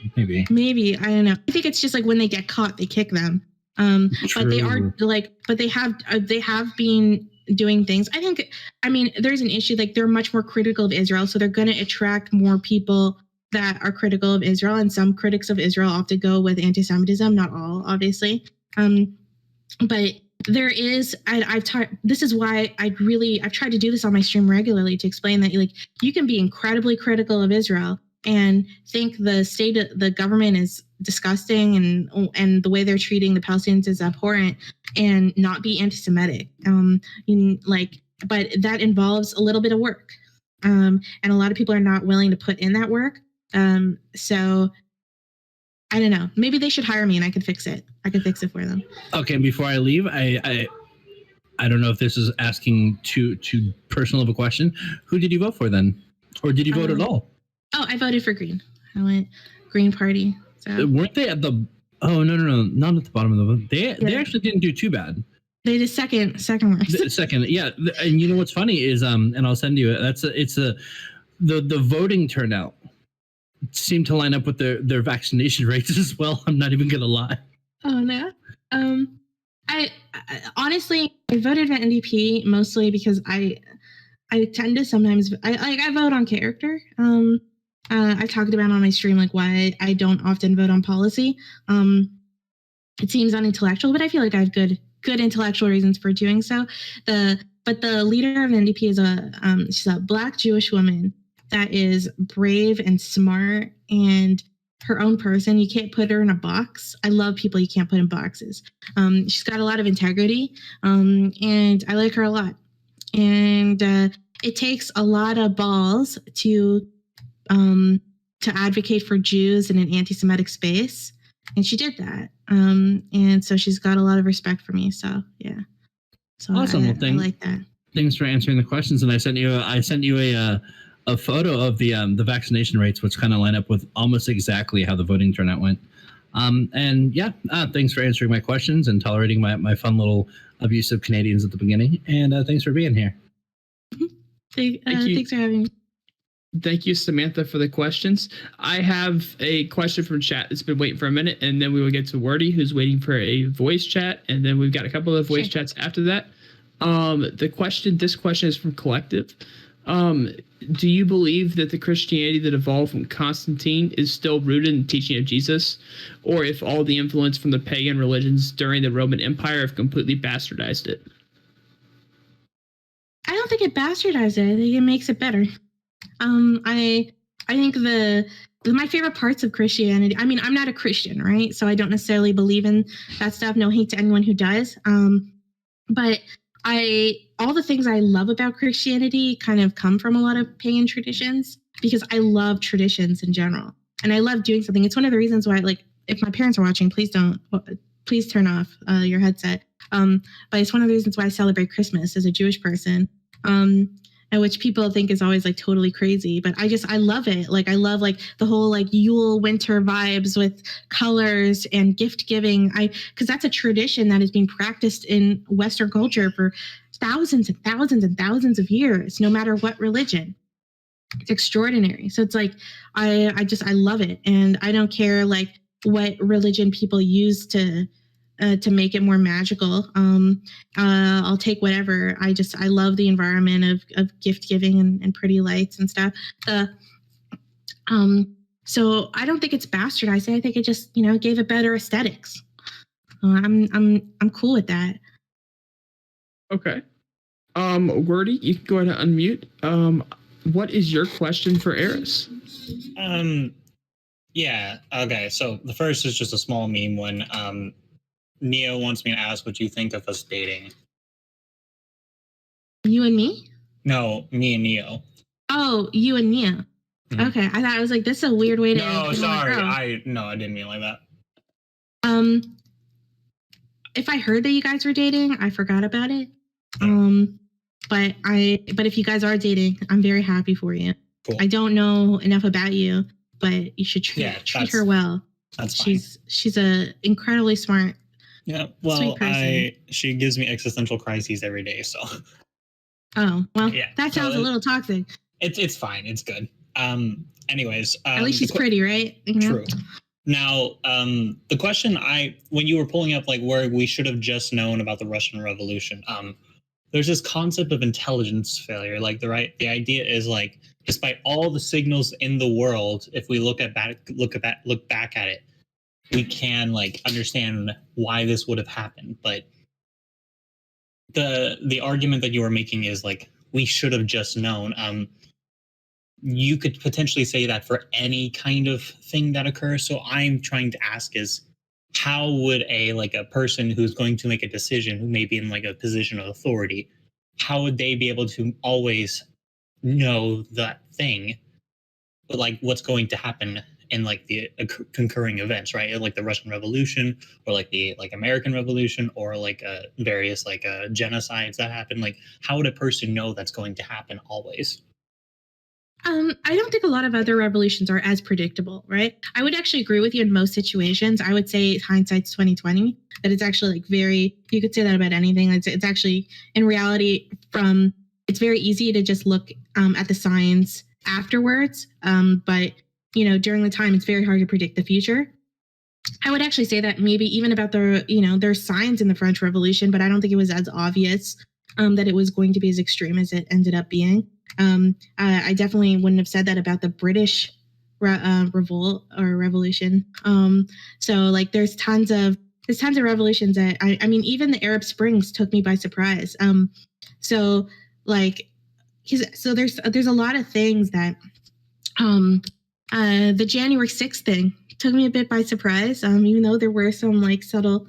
Maybe I don't know. I think it's just when they get caught, they kick them. But they are but they have been doing things. I mean, there's an issue, like they're much more critical of Israel, so they're going to attract more people that are critical of Israel, and some critics of Israel often go with anti-Semitism, not all, obviously. But there is, this is why I've tried to do this on my stream regularly to explain that like you can be incredibly critical of Israel and think the government is disgusting and the way they're treating the Palestinians is abhorrent and not be anti-Semitic. But that involves a little bit of work. And a lot of people are not willing to put in that work. So I don't know. Maybe they should hire me and I could fix it. I could fix it for them. Okay, before I leave, I don't know if this is asking too personal of a question. Who did you vote for then? Or did you vote at all? Oh, I voted for Green. I went Green Party. So. Weren't they at the... Oh, no, not at the bottom of the vote. They actually didn't do too bad. They did second worst. Second, yeah. And you know what's funny is, and I'll send you it. The voting turnout seemed to line up with their vaccination rates as well. I'm not even gonna lie. Oh no. I honestly I voted for NDP mostly because I tend to sometimes I vote on character. I've talked about on my stream like why I don't often vote on policy. It seems unintellectual, but I feel like I have good intellectual reasons for doing so. But the leader of NDP is she's a Black Jewish woman that is brave and smart and her own person. You can't put her in a box. I love people you can't put in boxes. She's got a lot of integrity, and I like her a lot. And it takes a lot of balls to advocate for Jews in an anti-Semitic space, and she did that. And so she's got a lot of respect for me. So yeah. So awesome. I like that. Thanks for answering the questions. And I sent you a photo of the vaccination rates, which kind of line up with almost exactly how the voting turnout went. And yeah, thanks for answering my questions and tolerating my fun little abusive Canadians at the beginning. And thanks for being here. Thanks for having me. Thank you, Samantha, for the questions. I have a question from chat that's been waiting for a minute, and then we will get to Wordy, who's waiting for a voice chat, and then we've got a couple of voice chats after that. This question is from Collective. Do you believe that the Christianity that evolved from Constantine is still rooted in the teaching of Jesus, or if all the influence from the pagan religions during the Roman Empire have completely bastardized it? I don't think it bastardized it. I think it makes it better. I think my favorite parts of Christianity, I mean, I'm not a Christian, right? So I don't necessarily believe in that stuff. No hate to anyone who does. But all the things I love about Christianity kind of come from a lot of pagan traditions because I love traditions in general. And I love doing something. It's one of the reasons why, like, if my parents are watching, please turn off your headset. But it's one of the reasons why I celebrate Christmas as a Jewish person. And which people think is always like totally crazy, but I love it. Like I love like the whole like Yule winter vibes with colors and gift giving. Because that's a tradition that is being practiced in Western culture for thousands and thousands and thousands of years, no matter what religion. It's extraordinary. So it's like I love it, and I don't care like what religion people use to make it more magical. I'll take whatever. I love the environment of gift giving and pretty lights and stuff. So I don't think it's bastardized. I think it just, gave it better aesthetics. I'm cool with that. Okay. Wordy, you can go ahead and unmute. What is your question for Eris? Yeah. Okay. So the first is just a small meme when Neo wants me to ask what you think of us dating. You and me? No, me and Neo. Oh, you and Neo. Mm-hmm. Okay, I thought I was like, this is a weird way to. No, sorry, I didn't mean like that. If I heard that you guys were dating, I forgot about it. But if you guys are dating, I'm very happy for you. Cool. I don't know enough about you, but you should treat her well. That's fine. She's a incredibly smart. Yeah, well, she gives me existential crises every day, so. Oh, well, yeah, that sounds a little toxic. It's fine, it's good. Anyways. At least she's pretty, right? True. Now, the question when you were pulling up like where we should have just known about the Russian Revolution, there's this concept of intelligence failure. Like the idea is like, despite all the signals in the world, if we look back at it, we can like understand why this would have happened. But the argument that you were making is like, we should have just known. You could potentially say that for any kind of thing that occurs. So I'm trying to ask is, how would a person who's going to make a decision, who may be in like a position of authority, how would they be able to always know that thing, but like what's going to happen in like the concurring events, right? Like the Russian Revolution, or like the American Revolution, or like various genocides that happen. Like, how would a person know that's going to happen always? I don't think a lot of other revolutions are as predictable, right? I would actually agree with you in most situations. I would say hindsight's 20/20, that it's actually like you could say that about anything. It's actually, in reality, it's very easy to just look at the signs afterwards. But, during the time, it's very hard to predict the future. I would actually say that maybe even about there's signs in the French Revolution, but I don't think it was as obvious that it was going to be as extreme as it ended up being. I definitely wouldn't have said that about the British revolt or revolution. So like there's tons of revolutions that I mean, even the Arab Springs took me by surprise. So there's a lot of things that the January 6th thing took me a bit by surprise, even though there were some like subtle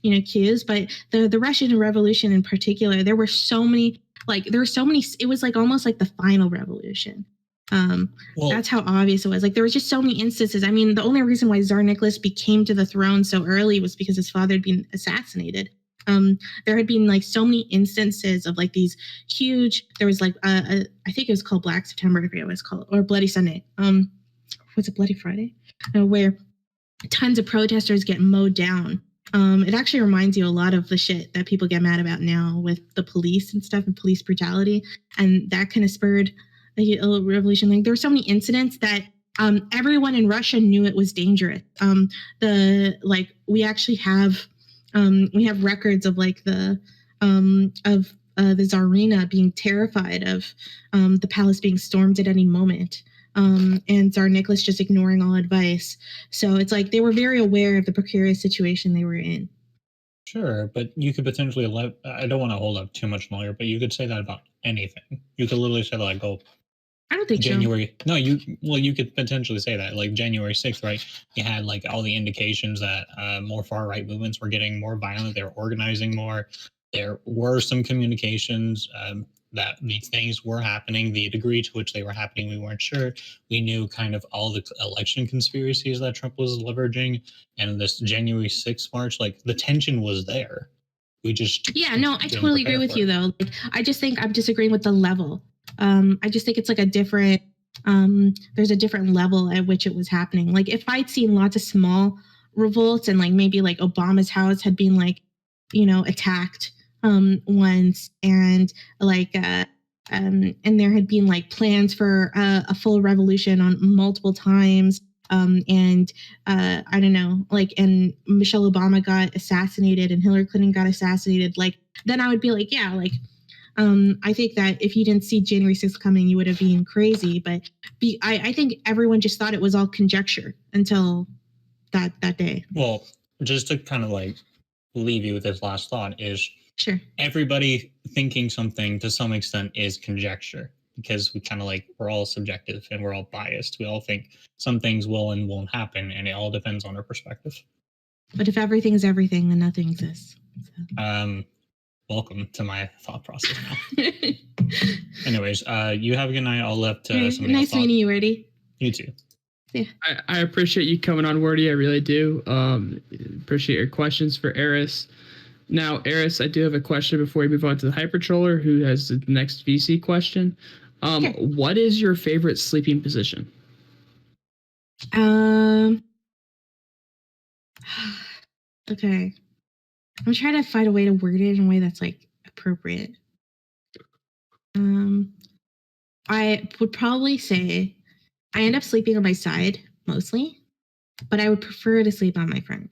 cues. But the Russian Revolution in particular, there were so many. It was like almost like the final revolution. That's how obvious it was. Like there was just so many instances. I mean, the only reason why Tsar Nicholas became to the throne so early was because his father had been assassinated. There had been like so many instances of like these huge, there was like, I think it was called Black September, I forget what it's called, or Bloody Sunday. Was it Bloody Friday? Where tons of protesters get mowed down. It actually reminds you a lot of the shit that people get mad about now with the police and stuff and police brutality. And that kind of spurred a revolution. Like there were so many incidents that everyone in Russia knew it was dangerous. We actually have records of like the Tsarina being terrified of the palace being stormed at any moment. And Tsar Nicholas just ignoring all advice. So it's like they were very aware of the precarious situation they were in. Sure, but you could potentially I don't want to hold up too much longer, but you could say that about anything. You could literally say like, oh, I don't think January. So. No, you could potentially say that like January 6th, right? You had like all the indications that more far right movements were getting more violent. They were organizing more. There were some communications that these things were happening. The degree to which they were happening, we weren't sure. We knew kind of all the election conspiracies that Trump was leveraging, and this January 6th march, like the tension was there. We just I totally agree with you though. Like, I just think I'm disagreeing with the level. I just think it's like a different. There's a different level at which it was happening. Like if I'd seen lots of small revolts and like maybe like Obama's house had been like, attacked once, and like and there had been like plans for a full revolution on multiple times, and I don't know, like, and Michelle Obama got assassinated and Hillary Clinton got assassinated, like then I would be like, yeah, like I think that if you didn't see January 6th coming, you would have been crazy. But I think everyone just thought it was all conjecture until that day. Well, just to kind of like leave you with this last thought is, sure, everybody thinking something to some extent is conjecture, because we kind of like, we're all subjective and we're all biased. We all think some things will and won't happen, and it all depends on our perspective. But if everything is everything, then nothing exists. So. Welcome to my thought process now. Anyways, you have a good night. I'll let somebody nice meeting you, Wordy. You too. Yeah. I appreciate you coming on, Wordy. I really do. Appreciate your questions for Eris. Now, Eris, I do have a question before we move on to the Hypertroller, who has the next VC question. Sure. What is your favorite sleeping position? Okay. I'm trying to find a way to word it in a way that's like appropriate. I would probably say I end up sleeping on my side mostly, but I would prefer to sleep on my front.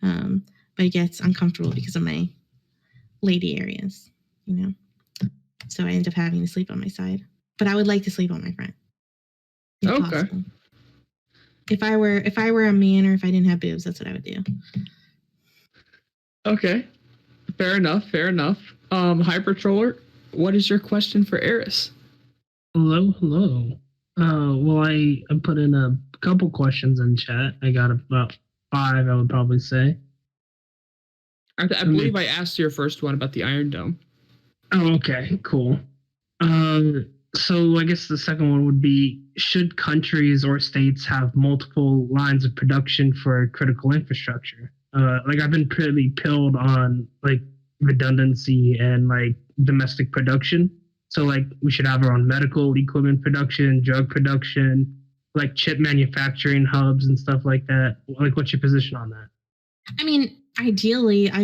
But it gets uncomfortable because of my lady areas. you know. So I end up having to sleep on my side. But I would like to sleep on my front. If Okay. possible. If I were a man or if I didn't have boobs, that's what I would do. Okay. Fair enough. Hypertroller, what is your question for Eris? Hello. Well, I put in a couple questions in chat. I got about 5, I would probably say. I believe I asked your first one about the Iron Dome. Oh, okay, cool. So I guess the second one would be, should countries or states have multiple lines of production for critical infrastructure? Like I've been pretty pilled on like redundancy and like domestic production. So like we should have our own medical equipment production, drug production, like chip manufacturing hubs and stuff like that. Like what's your position on that? I mean, ideally, I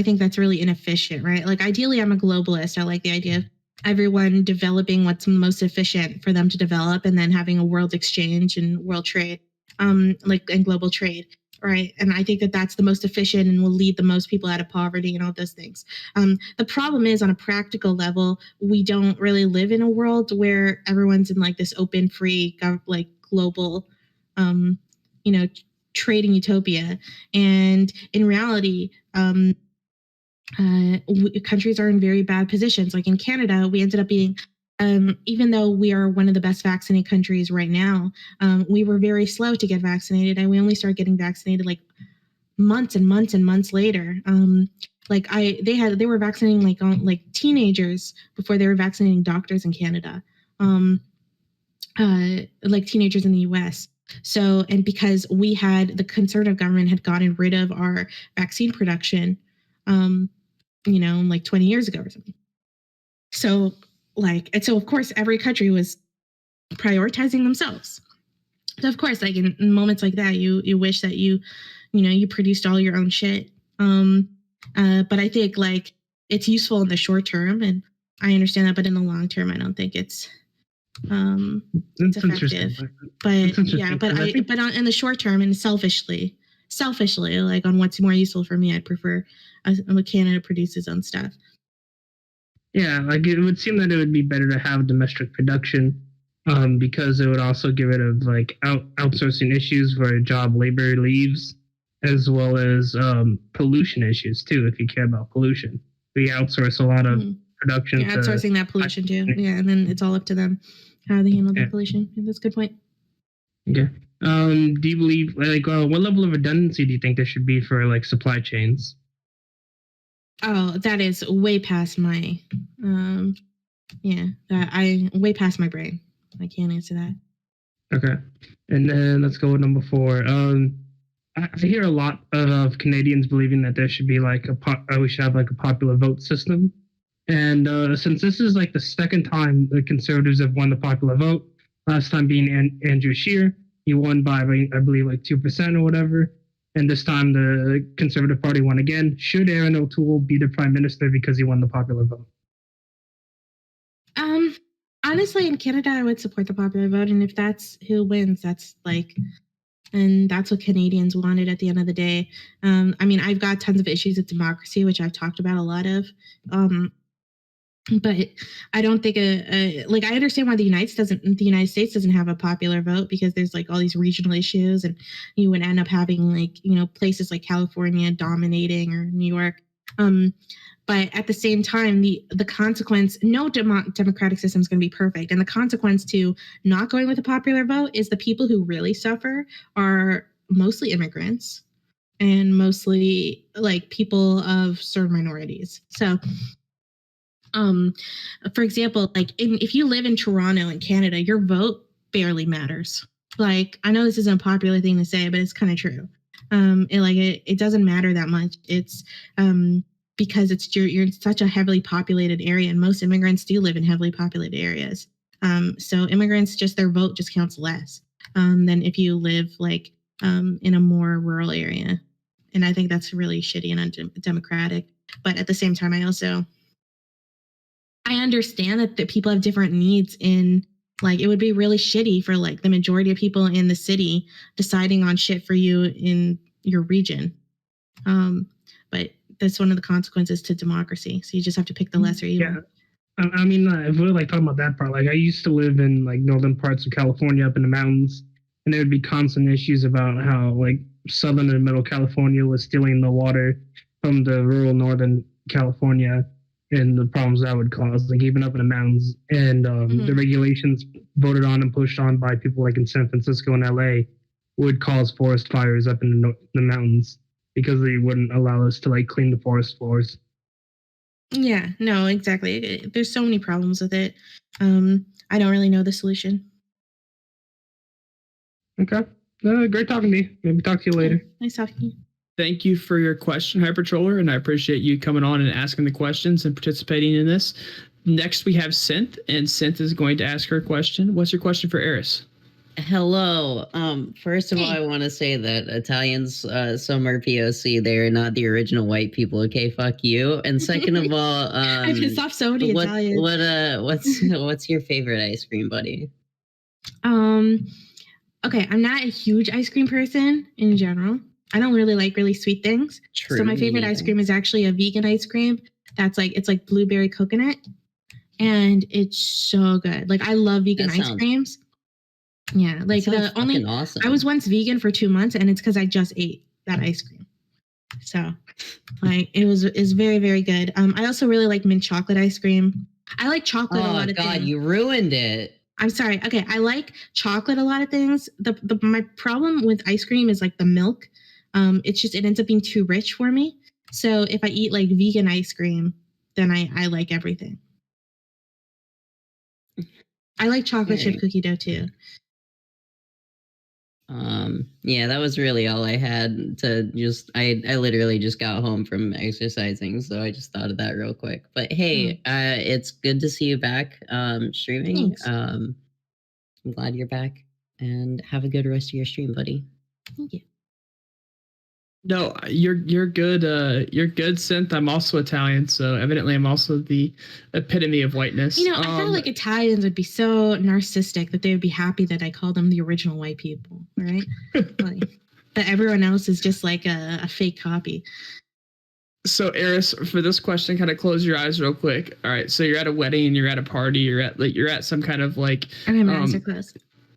think that's really inefficient, right? Like ideally, I'm a globalist. I like the idea of everyone developing what's most efficient for them to develop and then having a world exchange and world trade, and global trade. Right. And I think that that's the most efficient and will lead the most people out of poverty and all those things. The problem is on a practical level, we don't really live in a world where everyone's in like this open, free, like global, trading utopia. And in reality, countries are in very bad positions. Like in Canada, we ended up being, even though we are one of the best vaccinated countries right now, we were very slow to get vaccinated, and we only started getting vaccinated like months and months and months later. They were vaccinating like teenagers before they were vaccinating doctors in Canada, like teenagers in the U.S. So, and because the conservative government had gotten rid of our vaccine production, like 20 years ago or something. So of course every country was prioritizing themselves. So of course, like in moments like that, you wish that you produced all your own shit. But I think like it's useful in the short term, and I understand that, but in the long term, I don't think it's effective. But in the short term and selfishly, like on what's more useful for me, I'd prefer Canada produce its own stuff. Yeah, like it would seem that it would be better to have domestic production, because it would also get rid of like outsourcing issues where job labor leaves, as well as pollution issues too. If you care about pollution, we outsource a lot of production. Yeah, outsourcing that pollution too. Yeah, and then it's all up to them how they handle that pollution. Yeah, that's a good point. Okay. Do you believe what level of redundancy do you think there should be for like supply chains? Oh, that is way past my, way past my brain. I can't answer that. Okay. And then let's go with number 4. I hear a lot of Canadians believing that there should be like we should have like a popular vote system. And since this is like the second time the Conservatives have won the popular vote, last time being Andrew Scheer, he won by, I believe, like 2% or whatever. And this time the Conservative Party won again. Should Aaron O'Toole be the prime minister because he won the popular vote? Honestly, in Canada, I would support the popular vote. And if that's who wins, that's like, and that's what Canadians wanted at the end of the day. I mean, I've got tons of issues with democracy, which I've talked about a lot of. But I don't think I understand why the United States doesn't have a popular vote, because there's like all these regional issues, and you would end up having like, places like California dominating or New York. But at the same time, the consequence, no democratic system is going to be perfect. And the consequence to not going with a popular vote is the people who really suffer are mostly immigrants and mostly like people of certain minorities. So for example, like if you live in Toronto in Canada, your vote barely matters. Like, I know this isn't a popular thing to say, but it's kind of true. It doesn't matter that much. It's because you're in such a heavily populated area, and most immigrants do live in heavily populated areas. So immigrants, just their vote just counts less than if you live like in a more rural area. And I think that's really shitty and undemocratic. But at the same time, I understand that people have different needs in, like, it would be really shitty for like the majority of people in the city deciding on shit for you in your region. But that's one of the consequences to democracy. So you just have to pick the lesser evil. Yeah. I mean, if we're like talking about that part, like I used to live in like northern parts of California up in the mountains, and there would be constant issues about how like southern and middle California was stealing the water from the rural northern California, and the problems that would cause, like even up in the mountains. And the regulations voted on and pushed on by people like in San Francisco and LA would cause forest fires up in the mountains because they wouldn't allow us to like clean the forest floors. Yeah, no, exactly. There's so many problems with it. I don't really know the solution. Okay. Great talking to you. Maybe talk to you later. Nice talking to you. Thank you for your question, Hypertroller, and I appreciate you coming on and asking the questions and participating in this. Next, we have Synth, and Synth is going to ask her question. What's your question for Eris? Hello. First of all, I want to say that Italians, some are POC. They're not the original white people. Okay, fuck you. And second of all, I pissed off so many Italians. What's your favorite ice cream, buddy? Okay, I'm not a huge ice cream person in general. I don't really like really sweet things. True, so my favorite ice cream is actually a vegan ice cream. It's like blueberry coconut, and it's so good. Like I love vegan ice creams. Yeah, like the only awesome. I was once vegan for 2 months, and it's because I just ate that ice cream. So, like it's very, very good. I also really like mint chocolate ice cream. I like chocolate a lot of things. Oh God, you ruined it. I'm sorry. Okay, I like chocolate a lot of things. My problem with ice cream is like the milk. It ends up being too rich for me. So if I eat like vegan ice cream, then I like everything. I like chocolate chip cookie dough too. Yeah, that was really all I had to I literally just got home from exercising, so I just thought of that real quick. But hey, it's good to see you back streaming. Thanks. I'm glad you're back, and have a good rest of your stream, buddy. Thank you. No, you're good. You're good, Synth. I'm also Italian, so evidently I'm also the epitome of whiteness. You know, I feel like Italians would be so narcissistic that they would be happy that I call them the original white people, right? Like, that everyone else is just like a fake copy. So, Eris, for this question, kind of close your eyes real quick. All right, so you're at a wedding, you're at a party, you're at some kind of like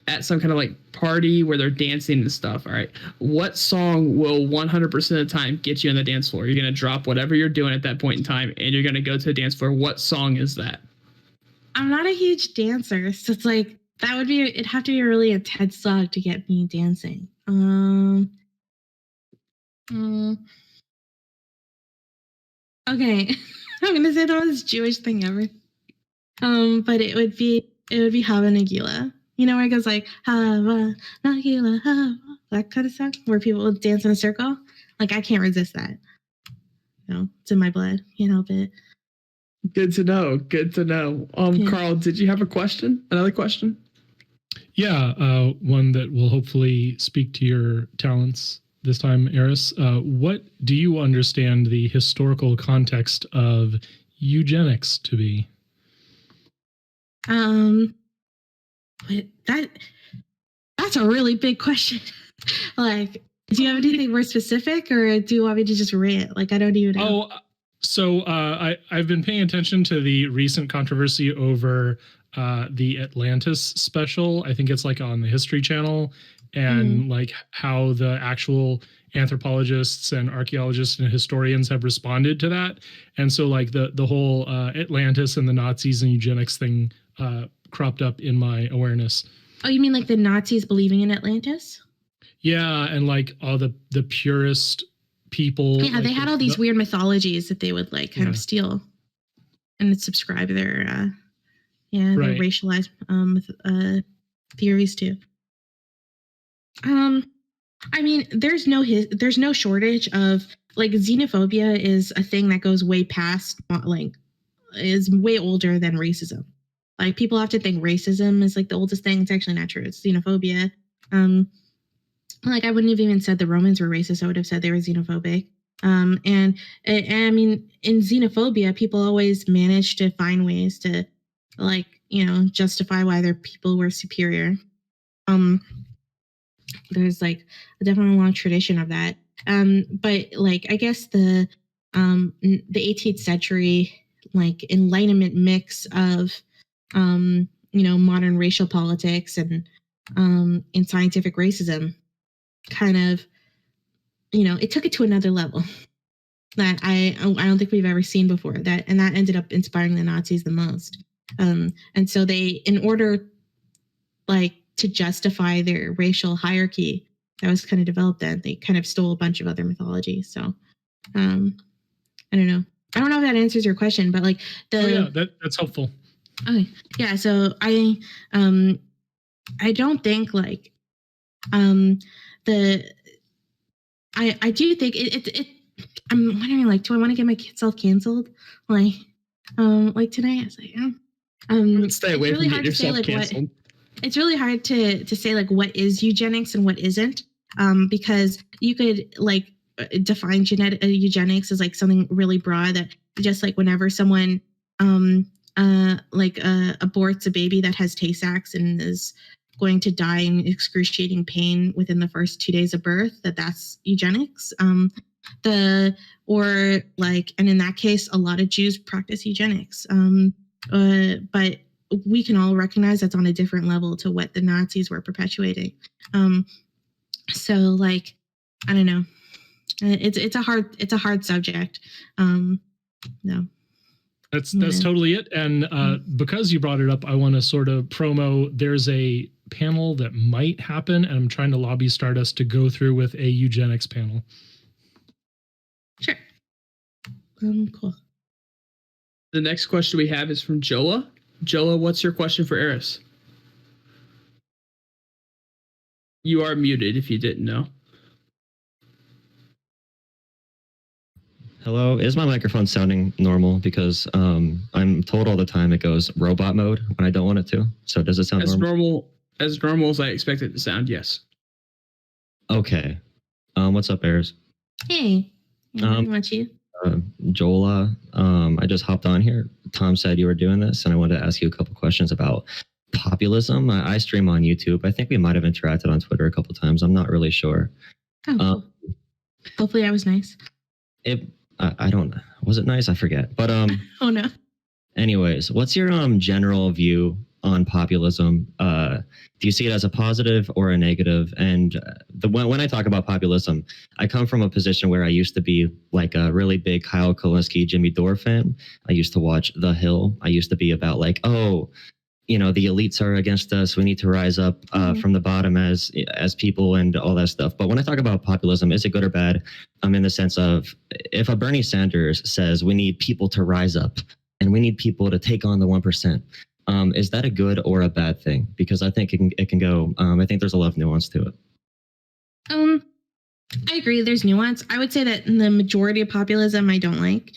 at some kind of like party where they're dancing and stuff. All right. What song will 100% of the time get you on the dance floor? You're going to drop whatever you're doing at that point in time and you're going to go to the dance floor. What song is that? I'm not a huge dancer. So it's like, it'd have to be a really intense song to get me dancing. Okay. I'm going to say the most Jewish thing ever. But it would be Hava Nagila. You know, where it goes like, Hava, Nagila, Hava, that kind of song, where people would dance in a circle. Like, I can't resist that. You know, it's in my blood. Can't help it. Good to know. Good to know. Carl, did you have a question? Another question? Yeah, one that will hopefully speak to your talents this time, Eris. What do you understand the historical context of eugenics to be? That's a really big question. Like, do you have anything more specific, or do you want me to just rant? Like, I don't even know. So I've been paying attention to the recent controversy over the Atlantis special. I think it's like on the History Channel, and like how the actual anthropologists and archaeologists and historians have responded to that. And so like the whole Atlantis and the Nazis and eugenics thing cropped up in my awareness. Oh, you mean like the Nazis believing in Atlantis? Yeah, and like all the purist people. Yeah, like, they had all these weird mythologies that they would like kind of steal and subscribe their their racialized theories to. I mean, there's no shortage of like xenophobia is a thing that goes way past is way older than racism. Like people often think racism is like the oldest thing. It's actually not true. It's xenophobia. Like I wouldn't have even said the Romans were racist. I would have said they were xenophobic. And I mean, in xenophobia, people always manage to find ways to like, you know, justify why their people were superior. There's like definitely a long tradition of that. But like, I guess the the 18th century like Enlightenment mix of modern racial politics and scientific racism kind of it took it to another level that I don't think we've ever seen before, that ended up inspiring the Nazis the most. And so they, in order like to justify their racial hierarchy that was kind of developed then, they kind of stole a bunch of other mythology. So I don't know. I don't know if that answers your question, but like that's helpful. Okay. Yeah. So I don't think like I do think it I'm wondering like, do I want to get myself canceled like tonight? I was like, stay away really from getting yourself canceled. It's really hard to say like what is eugenics and what isn't, because you could like define eugenics as like something really broad that just like whenever someone aborts a baby that has Tay-Sachs and is going to die in excruciating pain within the first 2 days of birth, that's eugenics. And in that case, a lot of Jews practice eugenics. But we can all recognize that's on a different level to what the Nazis were perpetuating. So like, I don't know. It's a hard subject. No. That's totally it. And because you brought it up, I want to sort of promo. There's a panel that might happen, and I'm trying to lobby Stardust to go through with a eugenics panel. Sure. Cool. The next question we have is from Jola. Jola, what's your question for Eris? You are muted if you didn't know. Hello, is my microphone sounding normal? Because I'm told all the time it goes robot mode when I don't want it to. So does it sound normal? As normal as I expect it to sound, yes. Okay. What's up, Eris? Hey. How much you? Jola, I just hopped on here. Tom said you were doing this, and I wanted to ask you a couple questions about populism. I stream on YouTube. I think we might have interacted on Twitter a couple times. I'm not really sure. Oh, cool. Hopefully I was nice. I don't. Was it nice? I forget. But oh no. Anyways, what's your general view on populism? Do you see it as a positive or a negative? And when I talk about populism, I come from a position where I used to be like a really big Kyle Kulinski, Jimmy Dore fan. I used to watch The Hill. I used to be about like, the elites are against us. We need to rise up from the bottom as people and all that stuff. But when I talk about populism, is it good or bad? I'm in the sense of, if a Bernie Sanders says we need people to rise up and we need people to take on the 1%, is that a good or a bad thing? Because I think it can go. I think there's a lot of nuance to it. I agree. There's nuance. I would say that in the majority of populism, I don't like.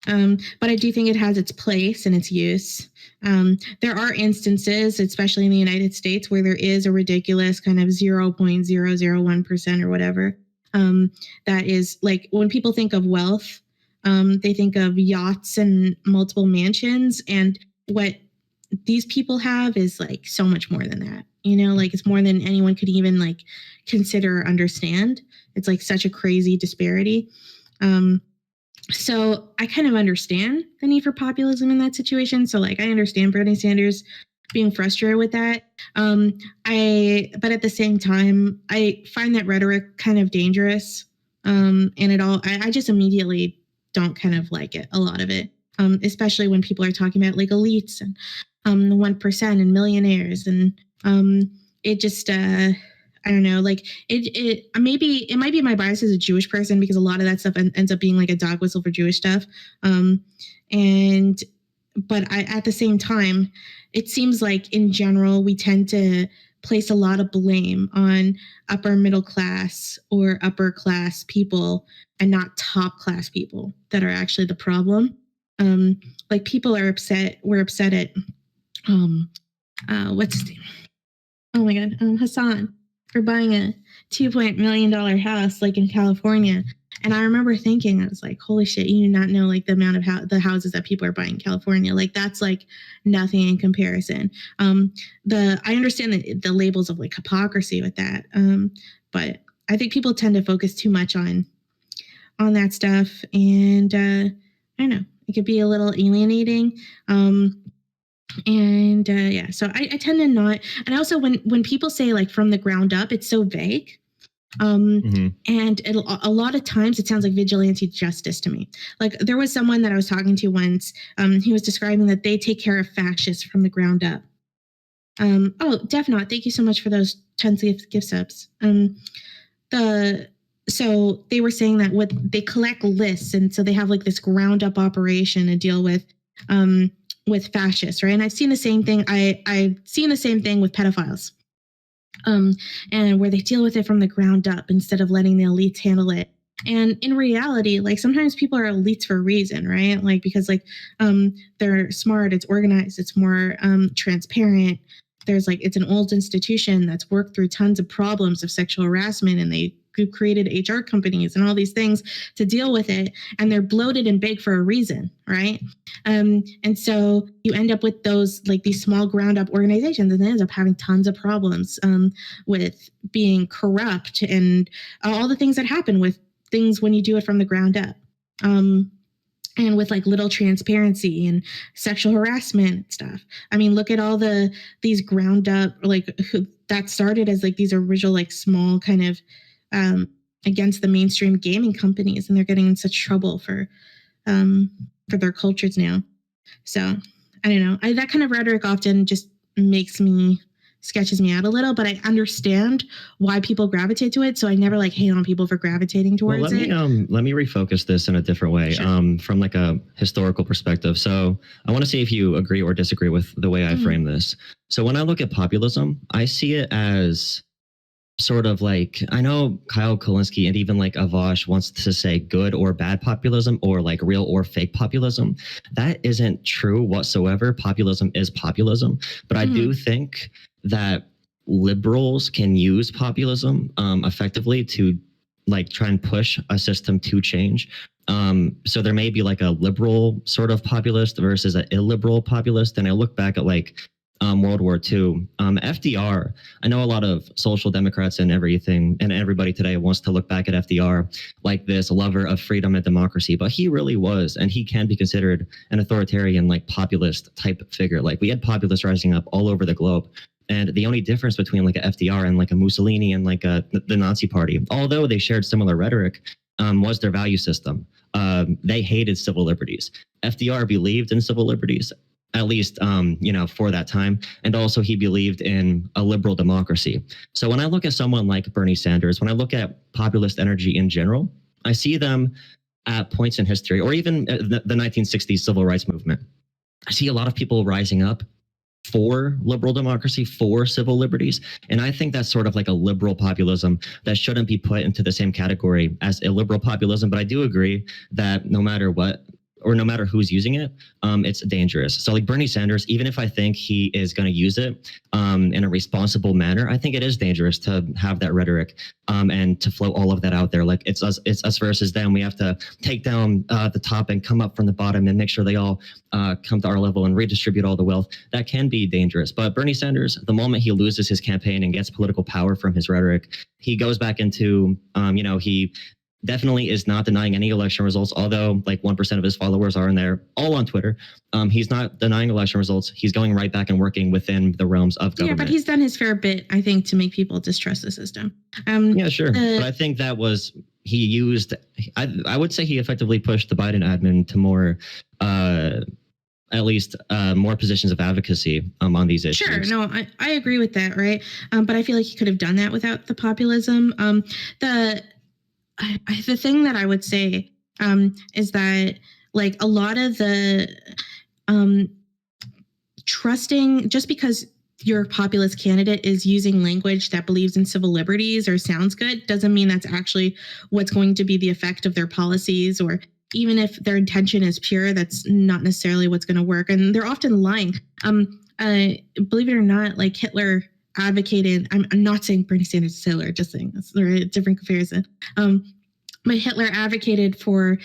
But I do think it has its place and its use. There are instances, especially in the United States, where there is a ridiculous kind of 0.001% or whatever. That is like, when people think of wealth, they think of yachts and multiple mansions. And what these people have is like so much more than that. Like it's more than anyone could even like consider or understand. It's like such a crazy disparity. So I kind of understand the need for populism in that situation. So like, I understand Bernie Sanders being frustrated with that. But at the same time, I find that rhetoric kind of dangerous. I just immediately don't kind of like it, a lot of it. Especially when people are talking about like elites and the 1% and millionaires. And it just, I don't know, like it might be my bias as a Jewish person, because a lot of that stuff ends up being like a dog whistle for Jewish stuff. But at the same time, it seems like in general, we tend to place a lot of blame on upper middle class or upper class people and not top class people that are actually the problem. Like people are upset. We're upset at, what's his name? Oh my God. Hassan, for buying a $2 million house, like in California. And I remember thinking, I was like, holy shit, you do not know like the amount of the houses that people are buying in California. Like that's like nothing in comparison. I understand the labels of like hypocrisy with that. But I think people tend to focus too much on on that stuff, and I don't know, it could be a little alienating. Yeah, so I tend to not, and also when people say like from the ground up, it's so vague. And a lot of times it sounds like vigilante justice to me. Like there was someone that I was talking to once, he was describing that they take care of fascists from the ground up. Oh, Defnot, thank you so much for those tons of gift subs. So they were saying that they collect lists, and so they have like this ground up operation to deal with fascists, right? And I've seen the same thing. I've seen the same thing with pedophiles. And where they deal with it from the ground up instead of letting the elites handle it. And in reality, like sometimes people are elites for a reason, right? Like because like they're smart, it's organized, it's more transparent. There's like it's an old institution that's worked through tons of problems of sexual harassment, and they created HR companies and all these things to deal with it, and they're bloated and big for a reason, right? And so you end up with those like these small ground up organizations, and they end up having tons of problems with being corrupt and all the things that happen with things when you do it from the ground up. And with like little transparency and sexual harassment and stuff. I mean, look at all these ground up, like that started as like these original, like small kind of against the mainstream gaming companies, and they're getting in such trouble for their cultures now. So I don't know. That kind of rhetoric often just sketches me out a little, but I understand why people gravitate to it. So I never like hate on people for gravitating towards it. Let me refocus this in a different way, sure. From like a historical perspective. So I want to see if you agree or disagree with the way I frame this. So when I look at populism, I see it as sort of like, I know Kyle Kulinski and even like Avash wants to say good or bad populism or like real or fake populism. That isn't true whatsoever. Populism is populism. But I do think that liberals can use populism effectively to like try and push a system to change. So there may be like a liberal sort of populist versus an illiberal populist. And I look back at like World War II, FDR, I know a lot of social democrats and everything, and everybody today wants to look back at FDR like this lover of freedom and democracy, but he really was, and he can be considered an authoritarian, like populist type figure. Like we had populists rising up all over the globe. And the only difference between like a FDR and like a Mussolini and like the Nazi party, although they shared similar rhetoric, was their value system. They hated civil liberties. FDR believed in civil liberties, at least, for that time. And also he believed in a liberal democracy. So when I look at someone like Bernie Sanders, when I look at populist energy in general, I see them at points in history, or even the 1960s civil rights movement. I see a lot of people rising up for liberal democracy, for civil liberties. And I think that's sort of like a liberal populism that shouldn't be put into the same category as illiberal populism. But I do agree that no matter what, or no matter who's using it, it's dangerous. So like Bernie Sanders, even if I think he is going to use it in a responsible manner, I think it is dangerous to have that rhetoric and to float all of that out there. Like it's us versus them. We have to take down the top and come up from the bottom and make sure they all come to our level and redistribute all the wealth. That can be dangerous. But Bernie Sanders, the moment he loses his campaign and gets political power from his rhetoric, he goes back into, he definitely is not denying any election results, although like 1% of his followers are in there, all on Twitter. He's not denying election results. He's going right back and working within the realms of government. Yeah, but he's done his fair bit, I think, to make people distrust the system. Yeah, sure. But I think that was, he used, I would say he effectively pushed the Biden admin to more, at least more positions of advocacy on these issues. Sure, no, I agree with that, right? But I feel like he could have done that without the populism. The thing that I would say is that like a lot of the trusting, just because your populist candidate is using language that believes in civil liberties or sounds good, doesn't mean that's actually what's going to be the effect of their policies, or even if their intention is pure, that's not necessarily what's going to work. And they're often lying. Believe it or not, like Hitler advocated, I'm not saying Bernie Sanders is Hitler, just saying that's a different comparison. But Hitler advocated for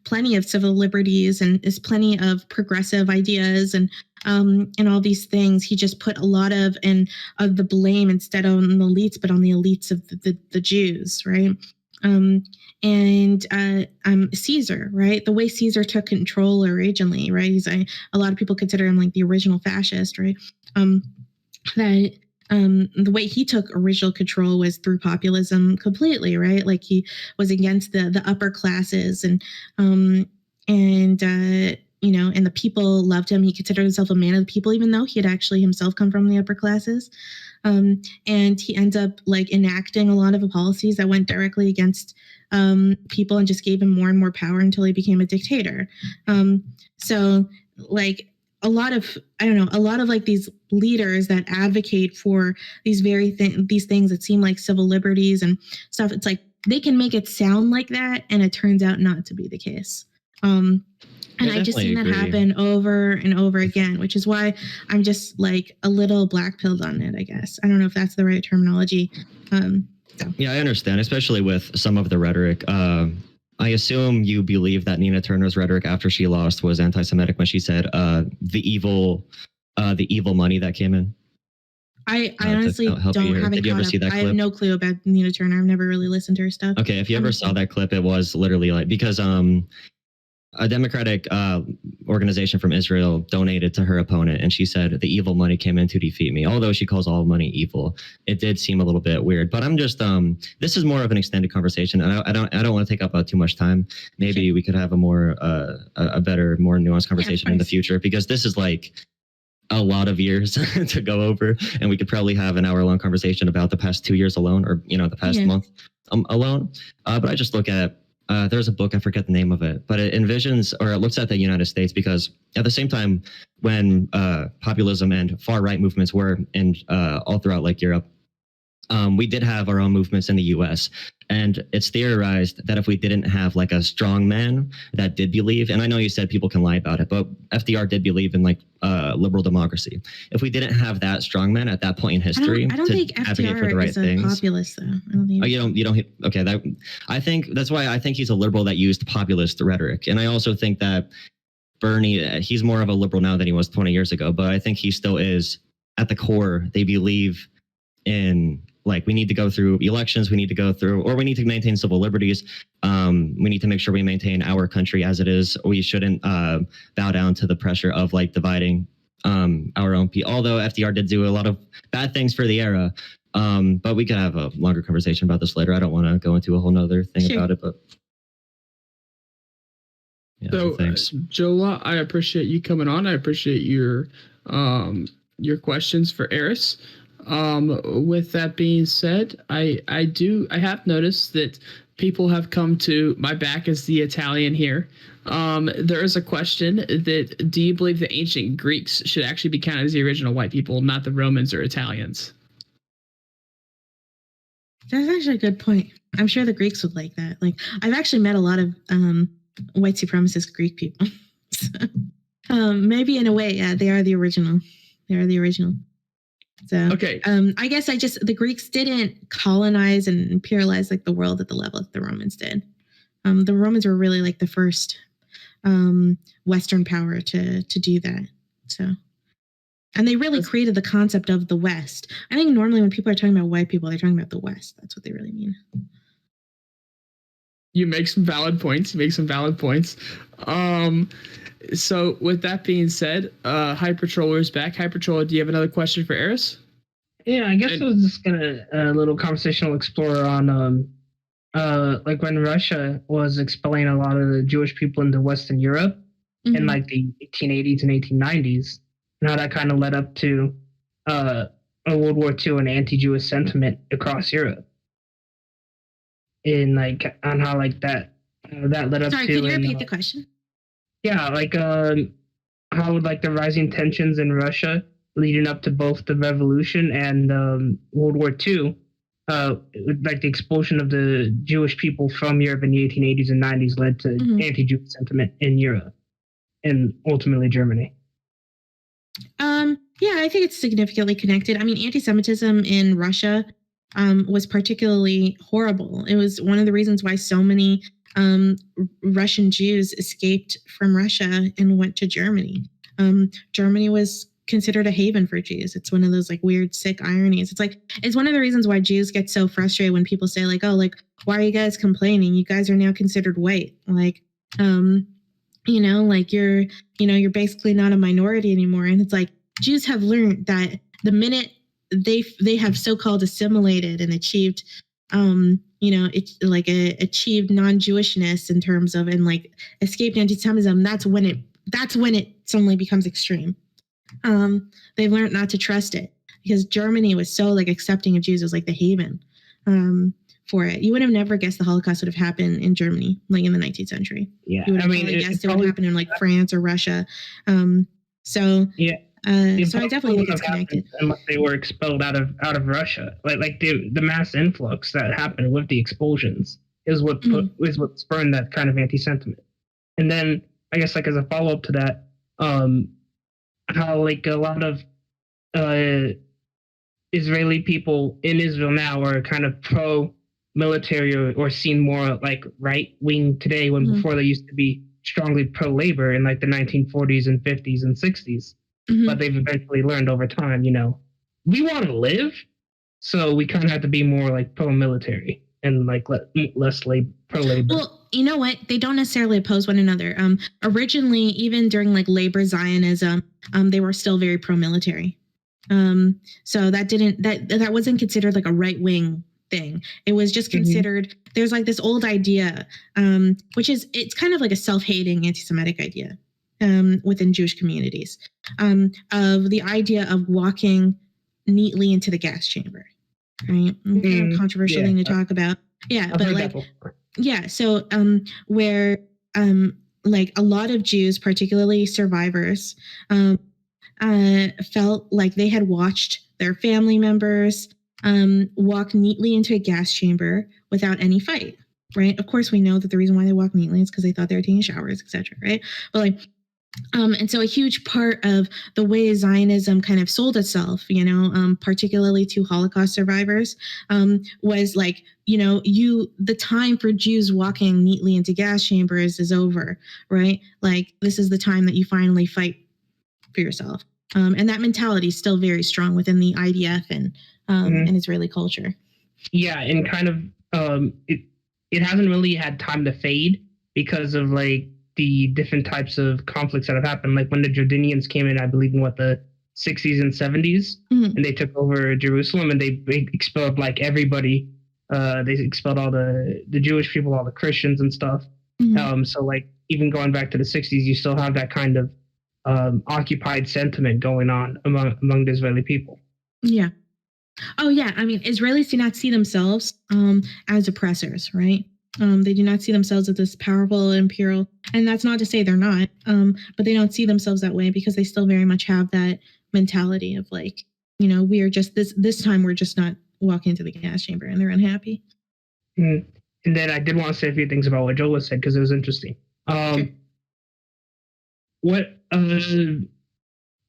plenty of civil liberties and is plenty of progressive ideas and all these things. He just put a lot of the blame instead on the elites, but on the elites of the Jews, right? Caesar, right? The way Caesar took control originally, right? A lot of people consider him like the original fascist, right? The way he took original control was through populism completely, right? Like he was against the upper classes, and the people loved him. He considered himself a man of the people, even though he had actually himself come from the upper classes. And he ends up like enacting a lot of the policies that went directly against people and just gave him more and more power until he became a dictator. So like a lot of like these leaders that advocate for these these things that seem like civil liberties and stuff, it's like they can make it sound like that, and it turns out not to be the case. And I just seen that happen over and over again, which is why I'm just like a little black-pilled on it, I guess. I don't know if that's the right terminology. Yeah, I understand, especially with some of the rhetoric. I assume you believe that Nina Turner's rhetoric after she lost was anti-Semitic when she said the evil money that came in. I honestly don't have Did you ever see that clip? I have no clue about Nina Turner. I've never really listened to her stuff. Okay, if you ever saw that clip, it was literally like, because a Democratic organization from Israel donated to her opponent, and she said the evil money came in to defeat me. Although she calls all money evil, it did seem a little bit weird. But I'm just this is more of an extended conversation, and I don't want to take up too much time. Maybe we could have a more a better, more nuanced conversation in the future, because this is like a lot of years to go over, and we could probably have an hour-long conversation about the past 2 years alone, or the past month alone. But I just look at. There's a book, I forget the name of it, but it envisions, or it looks at the United States, because at the same time when populism and far-right movements were in all throughout like Europe, we did have our own movements in the US. And it's theorized that if we didn't have like a strong man that did believe, and I know you said people can lie about it, but FDR did believe in like liberal democracy. If we didn't have that strong man at that point in history, I don't think FDR is a populist, though. I don't think. Oh, you don't. Okay, I think that's why I think he's a liberal that used populist rhetoric, and I also think that Bernie, he's more of a liberal now than he was 20 years ago, but I think he still is at the core. They believe in. Like, we need to go through elections, we need to maintain civil liberties. We need to make sure we maintain our country as it is. We shouldn't bow down to the pressure of like dividing our own people. Although FDR did do a lot of bad things for the era. But we could have a longer conversation about this later. I don't want to go into a whole nother thing about it, but yeah, so thanks. Jola, I appreciate you coming on. I appreciate your questions for Eris. With that being said, I have noticed that people have come to my back as the Italian here. There is a question that, do you believe the ancient Greeks should actually be counted as the original white people, not the Romans or Italians? That's actually a good point. I'm sure the Greeks would like that. Like, I've actually met a lot of white supremacist Greek people. So, maybe in a way, yeah, they are the original. They are the original. So, okay. I guess the Greeks didn't colonize and imperialize like the world at the level that the Romans did. The Romans were really like the first Western power to do that. So, and they really created the concept of the West. I think normally when people are talking about white people, they're talking about the West. That's what they really mean. You make some valid points. So with that being said, Hypertroller is back. Hypertroller, do you have another question for Eris? Yeah, I guess I was just gonna a little conversational explorer on like when Russia was expelling a lot of the Jewish people into Western Europe in like the 1880s and 1890s, and how that kind of led up to a World War II and anti-Jewish sentiment across Europe. In like on how like that led up to. Sorry, can you repeat the question? Yeah, like how like the rising tensions in Russia leading up to both the revolution and World War II, like the expulsion of the Jewish people from Europe in the 1880s and 90s led to anti-Jewish sentiment in Europe and ultimately Germany. Yeah, I think it's significantly connected. I mean, anti-Semitism in Russia was particularly horrible. It was one of the reasons why so many Russian Jews escaped from Russia and went to Germany. Germany was considered a haven for Jews. It's one of those like weird, sick ironies. It's like, it's one of the reasons why Jews get so frustrated when people say like, oh, like, why are you guys complaining? You guys are now considered white. Like, you know, like you're basically not a minority anymore. And it's like, Jews have learned that the minute they have so-called assimilated and achieved, you know, it's like achieved non-Jewishness in terms of, and like escaped anti-Semitism, that's when it suddenly becomes extreme. They've learned not to trust it because Germany was so like accepting of Jews as like the haven for it. You would have never guessed the Holocaust would have happened in Germany, like in the 19th century. Yeah, you would have guessed it would happen in like France or Russia. So yeah. So I definitely think it's connected. Unless they were expelled out of Russia, like the mass influx that happened with the expulsions is what spurned that kind of anti-sentiment. And then I guess like as a follow up to that, how like a lot of Israeli people in Israel now are kind of pro-military or seen more like right-wing today when before they used to be strongly pro-labor in like the 1940s and 50s and 60s. But they've eventually learned over time, you know, we want to live, so we kind of have to be more like pro-military and like less pro-labor. Well, you know what? They don't necessarily oppose one another. Originally, even during like labor Zionism, they were still very pro-military. So that wasn't considered like a right-wing thing. It was just considered, there's like this old idea, which is, it's kind of like a self-hating anti-Semitic idea within Jewish communities, of the idea of walking neatly into the gas chamber, right? Kind of controversial thing to talk about. Yeah, but like, yeah, so where like a lot of Jews, particularly survivors, felt like they had watched their family members walk neatly into a gas chamber without any fight, right? Of course, we know that the reason why they walk neatly is because they thought they were taking showers, etc., right? But like, and so a huge part of the way Zionism kind of sold itself, you know, particularly to Holocaust survivors, was like, you know, the time for Jews walking neatly into gas chambers is over, right? Like, this is the time that you finally fight for yourself. And that mentality is still very strong within the IDF and Israeli culture. Yeah, and kind of it hasn't really had time to fade because of like the different types of conflicts that have happened. Like when the Jordanians came in, I believe in the 60s and 70s, and they took over Jerusalem and they expelled like everybody. They expelled all the Jewish people, all the Christians and stuff. So like even going back to the 60s, you still have that kind of occupied sentiment going on among the Israeli people. Yeah. Oh yeah. I mean, Israelis do not see themselves as oppressors, right? They do not see themselves as this powerful imperial, and that's not to say they're not, but they don't see themselves that way because they still very much have that mentality of like, you know, we are just this time we're just not walking into the gas chamber, and they're unhappy. And then I did want to say a few things about what Jola said because it was interesting.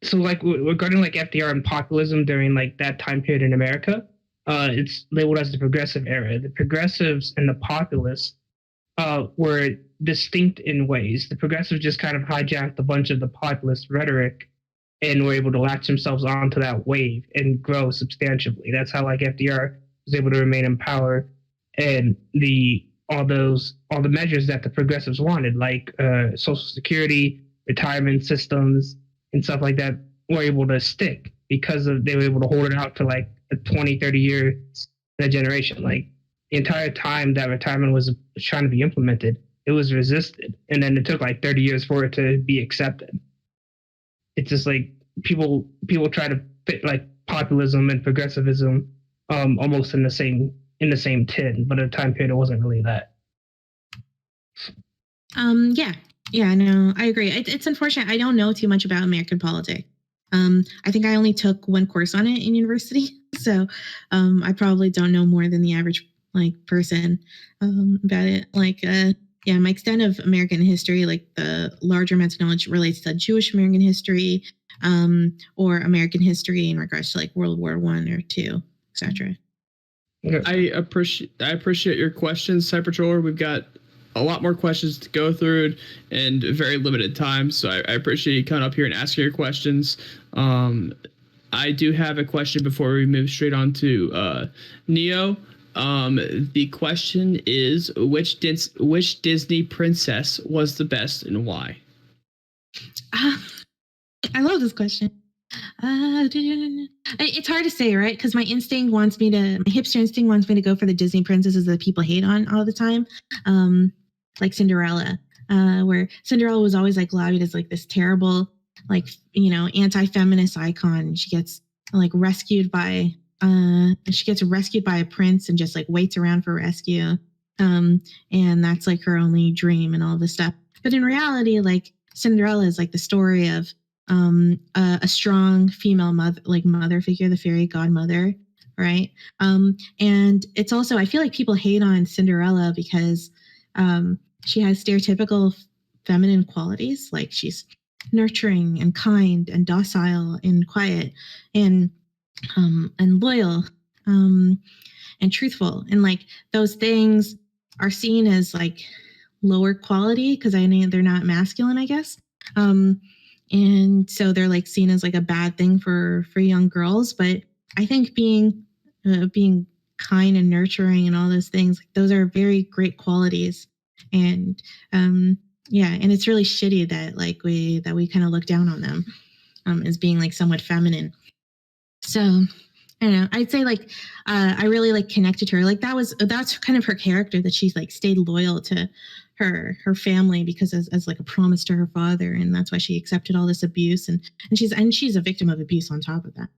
So like regarding like FDR and populism during like that time period in America, it's labeled as the progressive era. The progressives and the populists were distinct in ways. The progressives just kind of hijacked a bunch of the populist rhetoric and were able to latch themselves onto that wave and grow substantially. That's how like FDR was able to remain in power, and all the measures that the progressives wanted, like Social Security, retirement systems, and stuff like that, were able to stick because they were able to hold it out for like a 20, 30 years in a generation. Like the entire time that retirement was trying to be implemented, it was resisted. And then it took like 30 years for it to be accepted. It's just like people try to fit like populism and progressivism almost in the same tin, but at a time period it wasn't really that. Yeah, no, I agree. It's unfortunate. I don't know too much about American politics. I think I only took one course on it in university, so I probably don't know more than the average like person about it. Like, my extent of American history, like the larger amount of knowledge relates to Jewish American history, or American history in regards to like World War I or II, etc. I appreciate your questions, Cybertroller. We've got a lot more questions to go through and very limited time. So I appreciate you coming up here and asking your questions. I do have a question before we move straight on to Neo. The question is, which Disney princess was the best and why? I love this question. It's hard to say, right? Because my hipster instinct wants me to go for the Disney princesses that people hate on all the time, like Cinderella, where Cinderella was always like lobbied as like this terrible, like, you know, anti-feminist icon. She gets like rescued by a prince and just like waits around for rescue, and that's like her only dream and all this stuff. But in reality, like Cinderella is like the story of a strong female mother figure, the fairy godmother, right? And it's also, I feel like people hate on Cinderella because she has stereotypical feminine qualities, like she's nurturing and kind and docile and quiet and loyal and truthful, and like those things are seen as like lower quality because I mean they're not masculine, I guess. And so they're like seen as like a bad thing for young girls. But I think being kind and nurturing and all those things, like, those are very great qualities. And yeah, and it's really shitty that like we kind of look down on them as being like somewhat feminine. So I don't know. I'd say like I really like connected to her. Like that's kind of her character, that she's like stayed loyal to her family because as like a promise to her father, and that's why she accepted all this abuse, and she's a victim of abuse on top of that.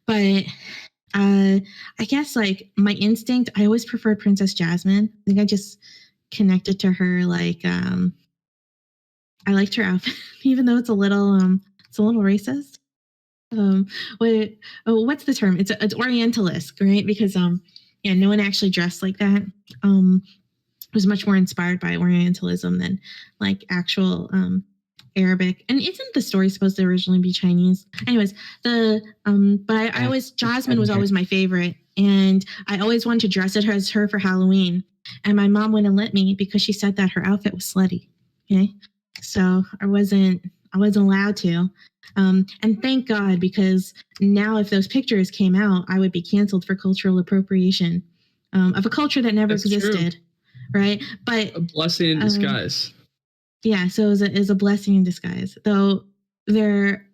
But I guess like my instinct, I always preferred Princess Jasmine. I think I just connected to her. Like I liked her outfit, even though it's a little racist. What's the term? It's Orientalist, right? Because yeah, no one actually dressed like that. Was much more inspired by Orientalism than like actual Arabic. And isn't the story supposed to originally be Chinese? Anyways, but I always, Jasmine was always my favorite, and I always wanted to dress as her for Halloween. And my mom wouldn't let me because she said that her outfit was slutty. Okay, so I wasn't allowed to. And thank God, because now if those pictures came out, I would be canceled for cultural appropriation of a culture that never existed. True. Right, but a blessing in disguise. Yeah, so it was a blessing in disguise. Though there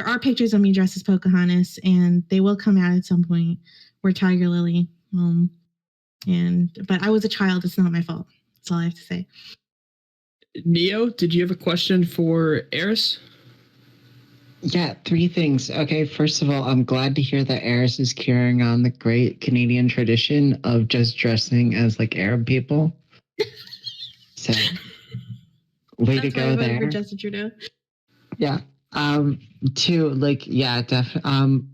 are pictures of me dressed as Pocahontas, and they will come out at some point. Or Tiger Lily. But I was a child. It's not my fault. That's all I have to say. Neo, did you have a question for Eris? Yeah, 3 things. Okay, first of all, I'm glad to hear that Eris is carrying on the great Canadian tradition of just dressing as like Arab people. So, way to go there. For Justin Trudeau. Yeah. 2, like, yeah, definitely.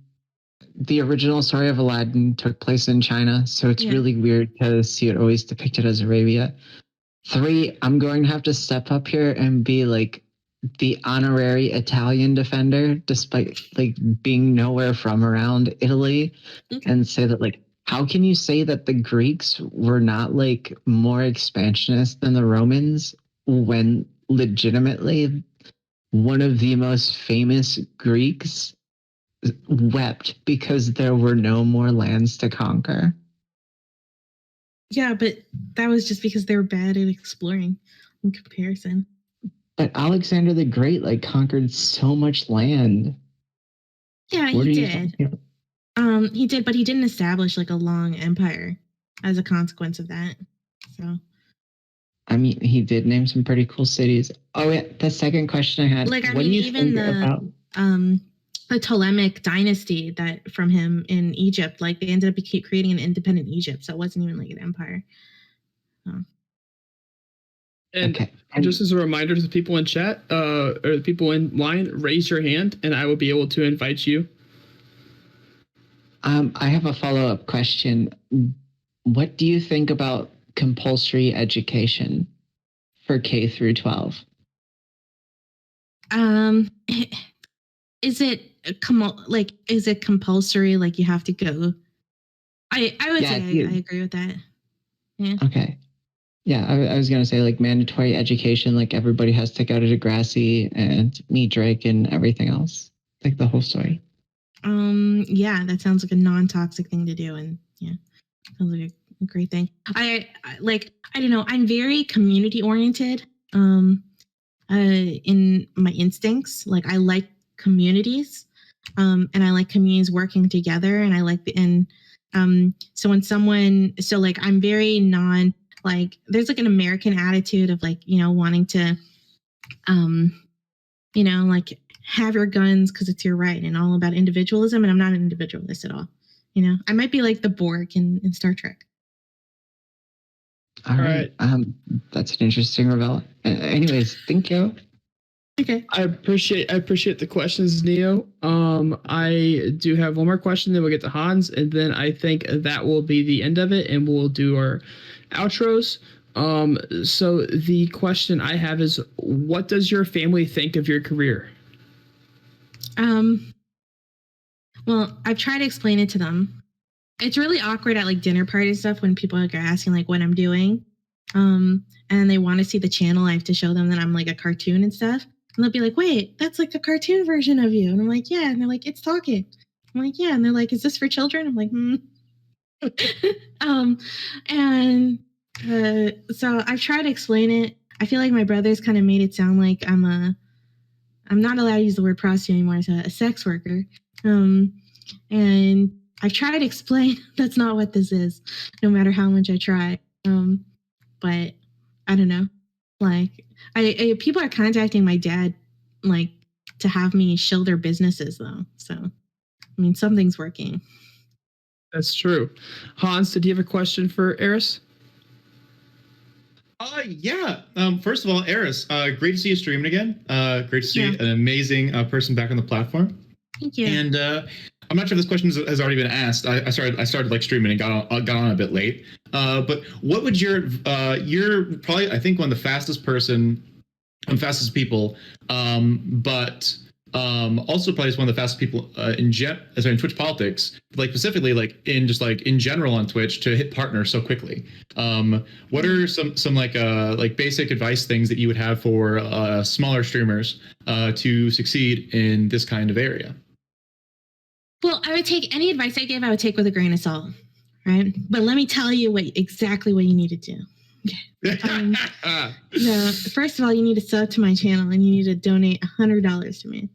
The original story of Aladdin took place in China, so it's really weird to see it always depicted as Arabia. 3, I'm going to have to step up here and be like the honorary Italian defender, despite like being nowhere from around Italy, and say that like, how can you say that the Greeks were not like more expansionist than the Romans when legitimately one of the most famous Greeks wept because there were no more lands to conquer? Yeah, but that was just because they were bad at exploring in comparison. But Alexander the Great like conquered so much land. Yeah, he did. He did, but he didn't establish like a long empire as a consequence of that. So, I mean, he did name some pretty cool cities. Oh yeah, the second question I had. Like, I what mean, do you even think about the Ptolemaic dynasty that from him in Egypt, like they ended up creating an independent Egypt, so it wasn't even like an empire. And just as a reminder to the people in chat, or the people in line, raise your hand, and I will be able to invite you. I have a follow-up question. What do you think about compulsory education for K through 12? Is it compulsory? Like you have to go? I would say I agree with that. Yeah. Okay. Yeah, I was gonna say like mandatory education, like everybody has to go to Degrassi and meet Drake and everything else, like the whole story. Yeah, that sounds like a non-toxic thing to do, and yeah, sounds like a great thing. I don't know. I'm very community oriented. In my instincts, like I like communities, and I like communities working together, and I like so when someone, so like I'm very non, like there's like an American attitude of like, wanting to, like have your guns because it's your right and all about individualism. And I'm not an individualist at all. I might be like the Borg in Star Trek. All right. That's an interesting rebel. Anyways, thank you. Okay. I appreciate the questions, Neo. I do have one more question, then we'll get to Hans, and then I think that will be the end of it, and we'll do our outros. So the question I have is, what does your family think of your career? Well, I've tried to explain it to them. It's really awkward at like dinner party stuff when people are asking like what I'm doing. And they want to see the channel. I have to show them that I'm like a cartoon and stuff. And they'll be like, wait, that's like a cartoon version of you. And I'm like, yeah. And they're like, it's talking. I'm like, yeah. And they're like, is this for children? I'm like, so I've tried to explain it. I feel like my brothers kind of made it sound like I'm not allowed to use the word prostitute anymore. It's a sex worker. And I've tried to explain that's not what this is, no matter how much I try. But I don't know. Like, people are contacting my dad, like, to have me shill their businesses, though. So, I mean, something's working. That's true. Hans, did you have a question for Eris? Yeah. First of all, Eris, great to see you streaming again. Great to see an amazing person back on the platform. Thank you. And I'm not sure if this question has already been asked. I started like streaming and got on a bit late. But what would you're probably, I think, one of the fastest people, but also probably just one of the fastest people in Twitch politics, like specifically like in general on Twitch, to hit partner so quickly. What are some like basic advice things that you would have for smaller streamers to succeed in this kind of area? Well, I would take any advice I give, I would take with a grain of salt, right? But let me tell you exactly what you need to do. Okay. First of all, you need to sub to my channel and you need to donate $100 to me.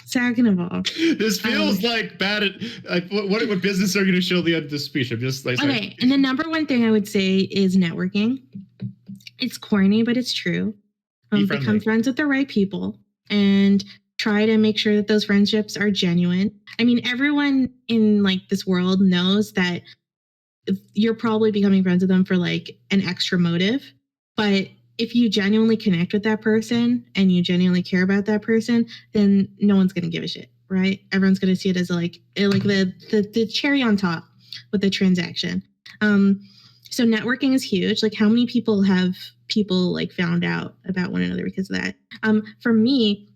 Second of all, this feels like bad. What business are you going to show the end of this speech? I'm just like, okay. And the number one thing I would say is networking. It's corny, but it's true. Become friends with the right people and try to make sure that those friendships are genuine. I mean, everyone in like this world knows that you're probably becoming friends with them for like an extra motive. But if you genuinely connect with that person and you genuinely care about that person, then no one's going to give a shit, right? Everyone's going to see it as like the cherry on top with the transaction. So networking is huge. Like, how many people have like found out about one another because of that? For me,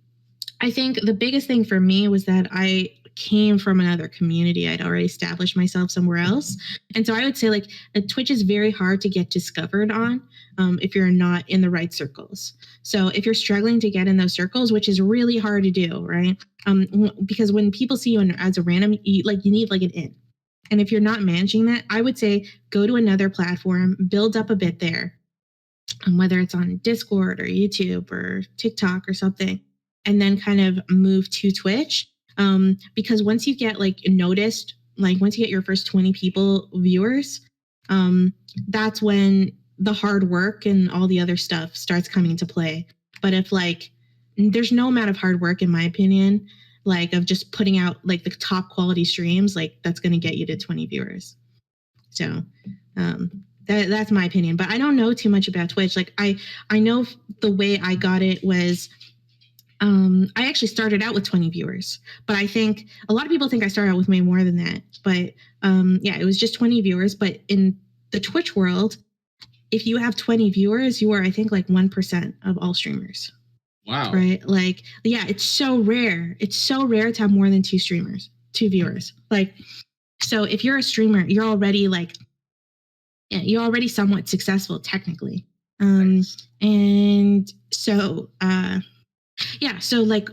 I think the biggest thing for me was that I came from another community. I'd already established myself somewhere else. And so I would say like Twitch is very hard to get discovered on if you're not in the right circles. So if you're struggling to get in those circles, which is really hard to do, right? Because when people see you as a random, you need like an in. And if you're not managing that, I would say go to another platform, build up a bit there, whether it's on Discord or YouTube or TikTok or something, and then kind of move to Twitch. Because once you get like noticed, like once you get your first 20 people viewers, that's when the hard work and all the other stuff starts coming into play. But if like, there's no amount of hard work, in my opinion, like of just putting out like the top quality streams, like that's going to get you to 20 viewers. So, that's my opinion, but I don't know too much about Twitch. Like I know the way I got it was, I actually started out with 20 viewers, but I think a lot of people think I started out with way more than that. But yeah, it was just 20 viewers. But in the Twitch world, if you have 20 viewers, you are, I think, like 1% of all streamers. Wow. Right? Like, yeah, it's so rare. It's so rare to have more than two viewers. Like, so if you're a streamer, you're already like, yeah, you're already somewhat successful technically. And so so like,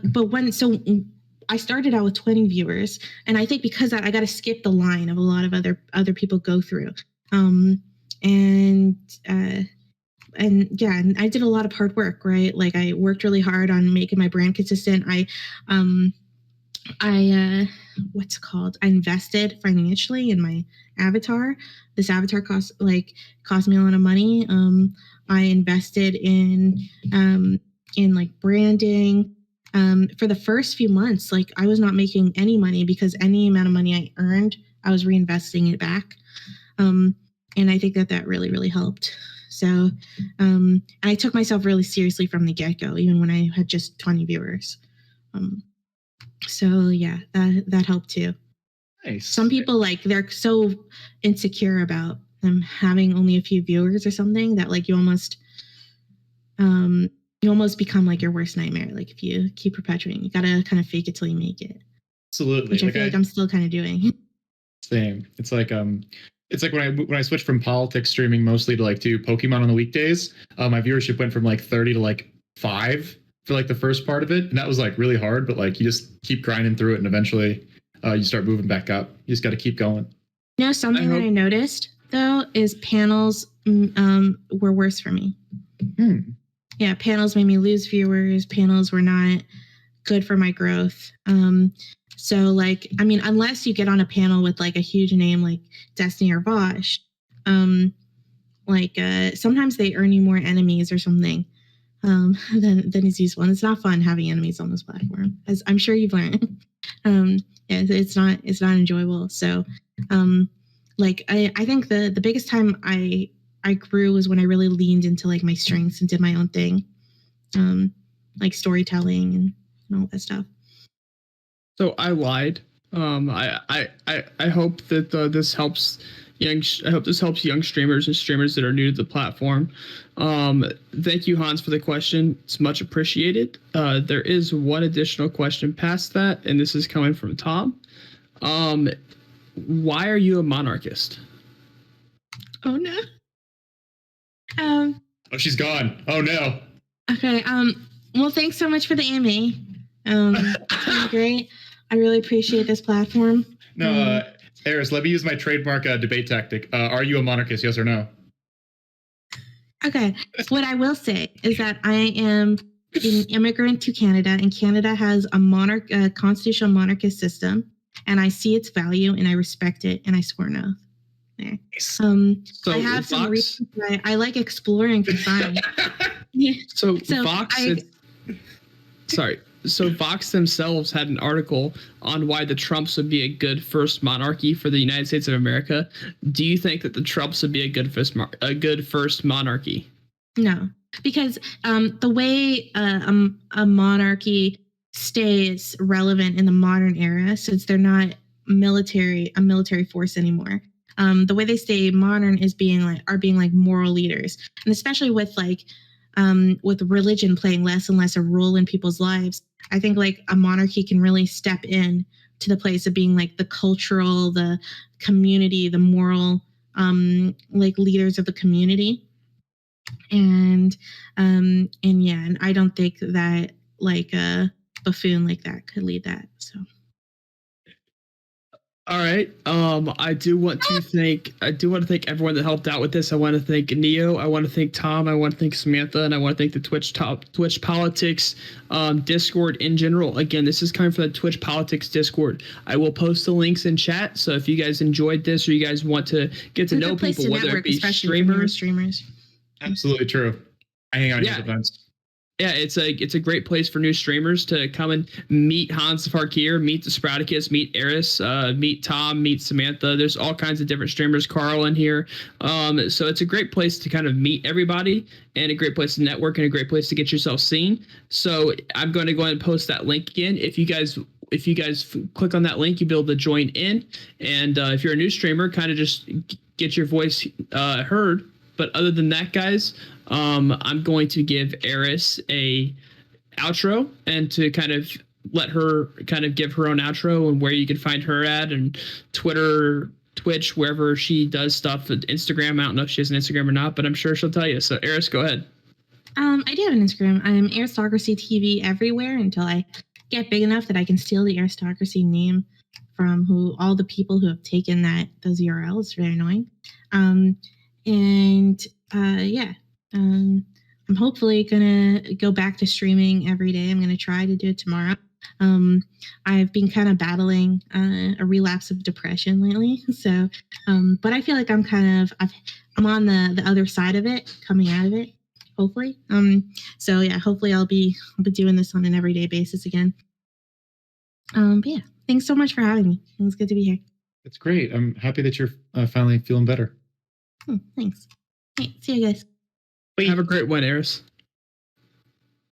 I started out with 20 viewers, and I think because I got to skip the line of a lot of other people go through. And I did a lot of hard work, right? Like, I worked really hard on making my brand consistent. I what's it called? I invested financially in my avatar. This avatar cost me a lot of money. I invested in like branding. For the first few months, like, I was not making any money, because any amount of money I earned, I was reinvesting it back. And I think that really, really helped. So, and I took myself really seriously from the get-go, even when I had just 20 viewers. So yeah, that helped too. Nice. Some people, like, they're so insecure about them having only a few viewers or something that, like, you almost become like your worst nightmare. Like, if you keep perpetuating, you gotta kind of fake it till you make it. Absolutely. Which I feel like I'm still kind of doing. Same. It's like when I switched from politics streaming mostly to like do Pokemon on the weekdays, my viewership went from like 30 to like 5 for like the first part of it, and that was like really hard. But like, you just keep grinding through it, and eventually you start moving back up. You just got to keep going. You know, something that I noticed though is panels were worse for me. Yeah, panels made me lose viewers. Panels were not good for my growth. So, like, I mean, unless you get on a panel with like a huge name like Destiny or Vosh, sometimes they earn you more enemies or something than is useful. And it's not fun having enemies on this platform, as I'm sure you've learned. It's not enjoyable. So, I think the biggest time I grew was when I really leaned into like my strengths and did my own thing, like storytelling and all that stuff. So I lied. I hope that this helps young streamers and streamers that are new to the platform. Thank you, Hans, for the question. It's much appreciated. There is one additional question past that, and this is coming from Tom. Why are you a monarchist? Oh no. Oh, she's gone. Oh no. Okay. Well, thanks so much for the AMA. It's been great. I really appreciate this platform. No, Eris, let me use my trademark debate tactic. Are you a monarchist? Yes or no? Okay. What I will say is that I am an immigrant to Canada, and Canada has a constitutional monarchist system, and I see its value and I respect it, and I swear an oath. There. So I have some reasons why I like exploring for fun. So Vox themselves had an article on why the Trumps would be a good first monarchy for the United States of America. Do you think that the Trumps would be a good first monarchy? No, because the way a monarchy stays relevant in the modern era, since they're not a military force anymore. The way they stay modern is being like moral leaders, and especially with religion playing less and less a role in people's lives. I think like a monarchy can really step in to the place of being like the cultural, the community, the moral, like leaders of the community. And I don't think that like a buffoon like that could lead that. So. All right. I do want to thank everyone that helped out with this. I want to thank Neo. I want to thank Tom. I want to thank Samantha, and I want to thank the Twitch Politics Discord in general. Again, this is coming from the Twitch Politics Discord. I will post the links in chat. So if you guys enjoyed this, or you guys want to get to know people, whether it be streamers. Absolutely true. I hang out here sometimes. Yeah, it's a great place for new streamers to come and meet Hans the Farkir, meet the Sprouticus, meet Eris, meet Tom, meet Samantha. There's all kinds of different streamers, Carl in here. So it's a great place to kind of meet everybody, and a great place to network, and a great place to get yourself seen. So I'm going to go ahead and post that link again. If you guys click on that link, you'll be able to join in. And if you're a new streamer, kind of just get your voice heard. But other than that, guys, I'm going to give Eris a outro, and to kind of let her kind of give her own outro and where you can find her at, and Twitter, Twitch, wherever she does stuff. Instagram, I don't know if she has an Instagram or not, but I'm sure she'll tell you. So Eris, go ahead. I do have an Instagram. I'm EristocracyTV everywhere until I get big enough that I can steal the Aristocracy name from all the people who have taken those URLs. It's very annoying. I'm hopefully gonna go back to streaming every day. I'm gonna try to do it tomorrow. I've been kind of battling a relapse of depression lately, so but I feel like I'm on the other side of it, coming out of it, hopefully. So yeah, hopefully I'll be doing this on an everyday basis again. But yeah, thanks so much for having me. It was good to be here. It's great. I'm happy that you're finally feeling better. Thanks. Hey, see you guys. Have a great one, Eris.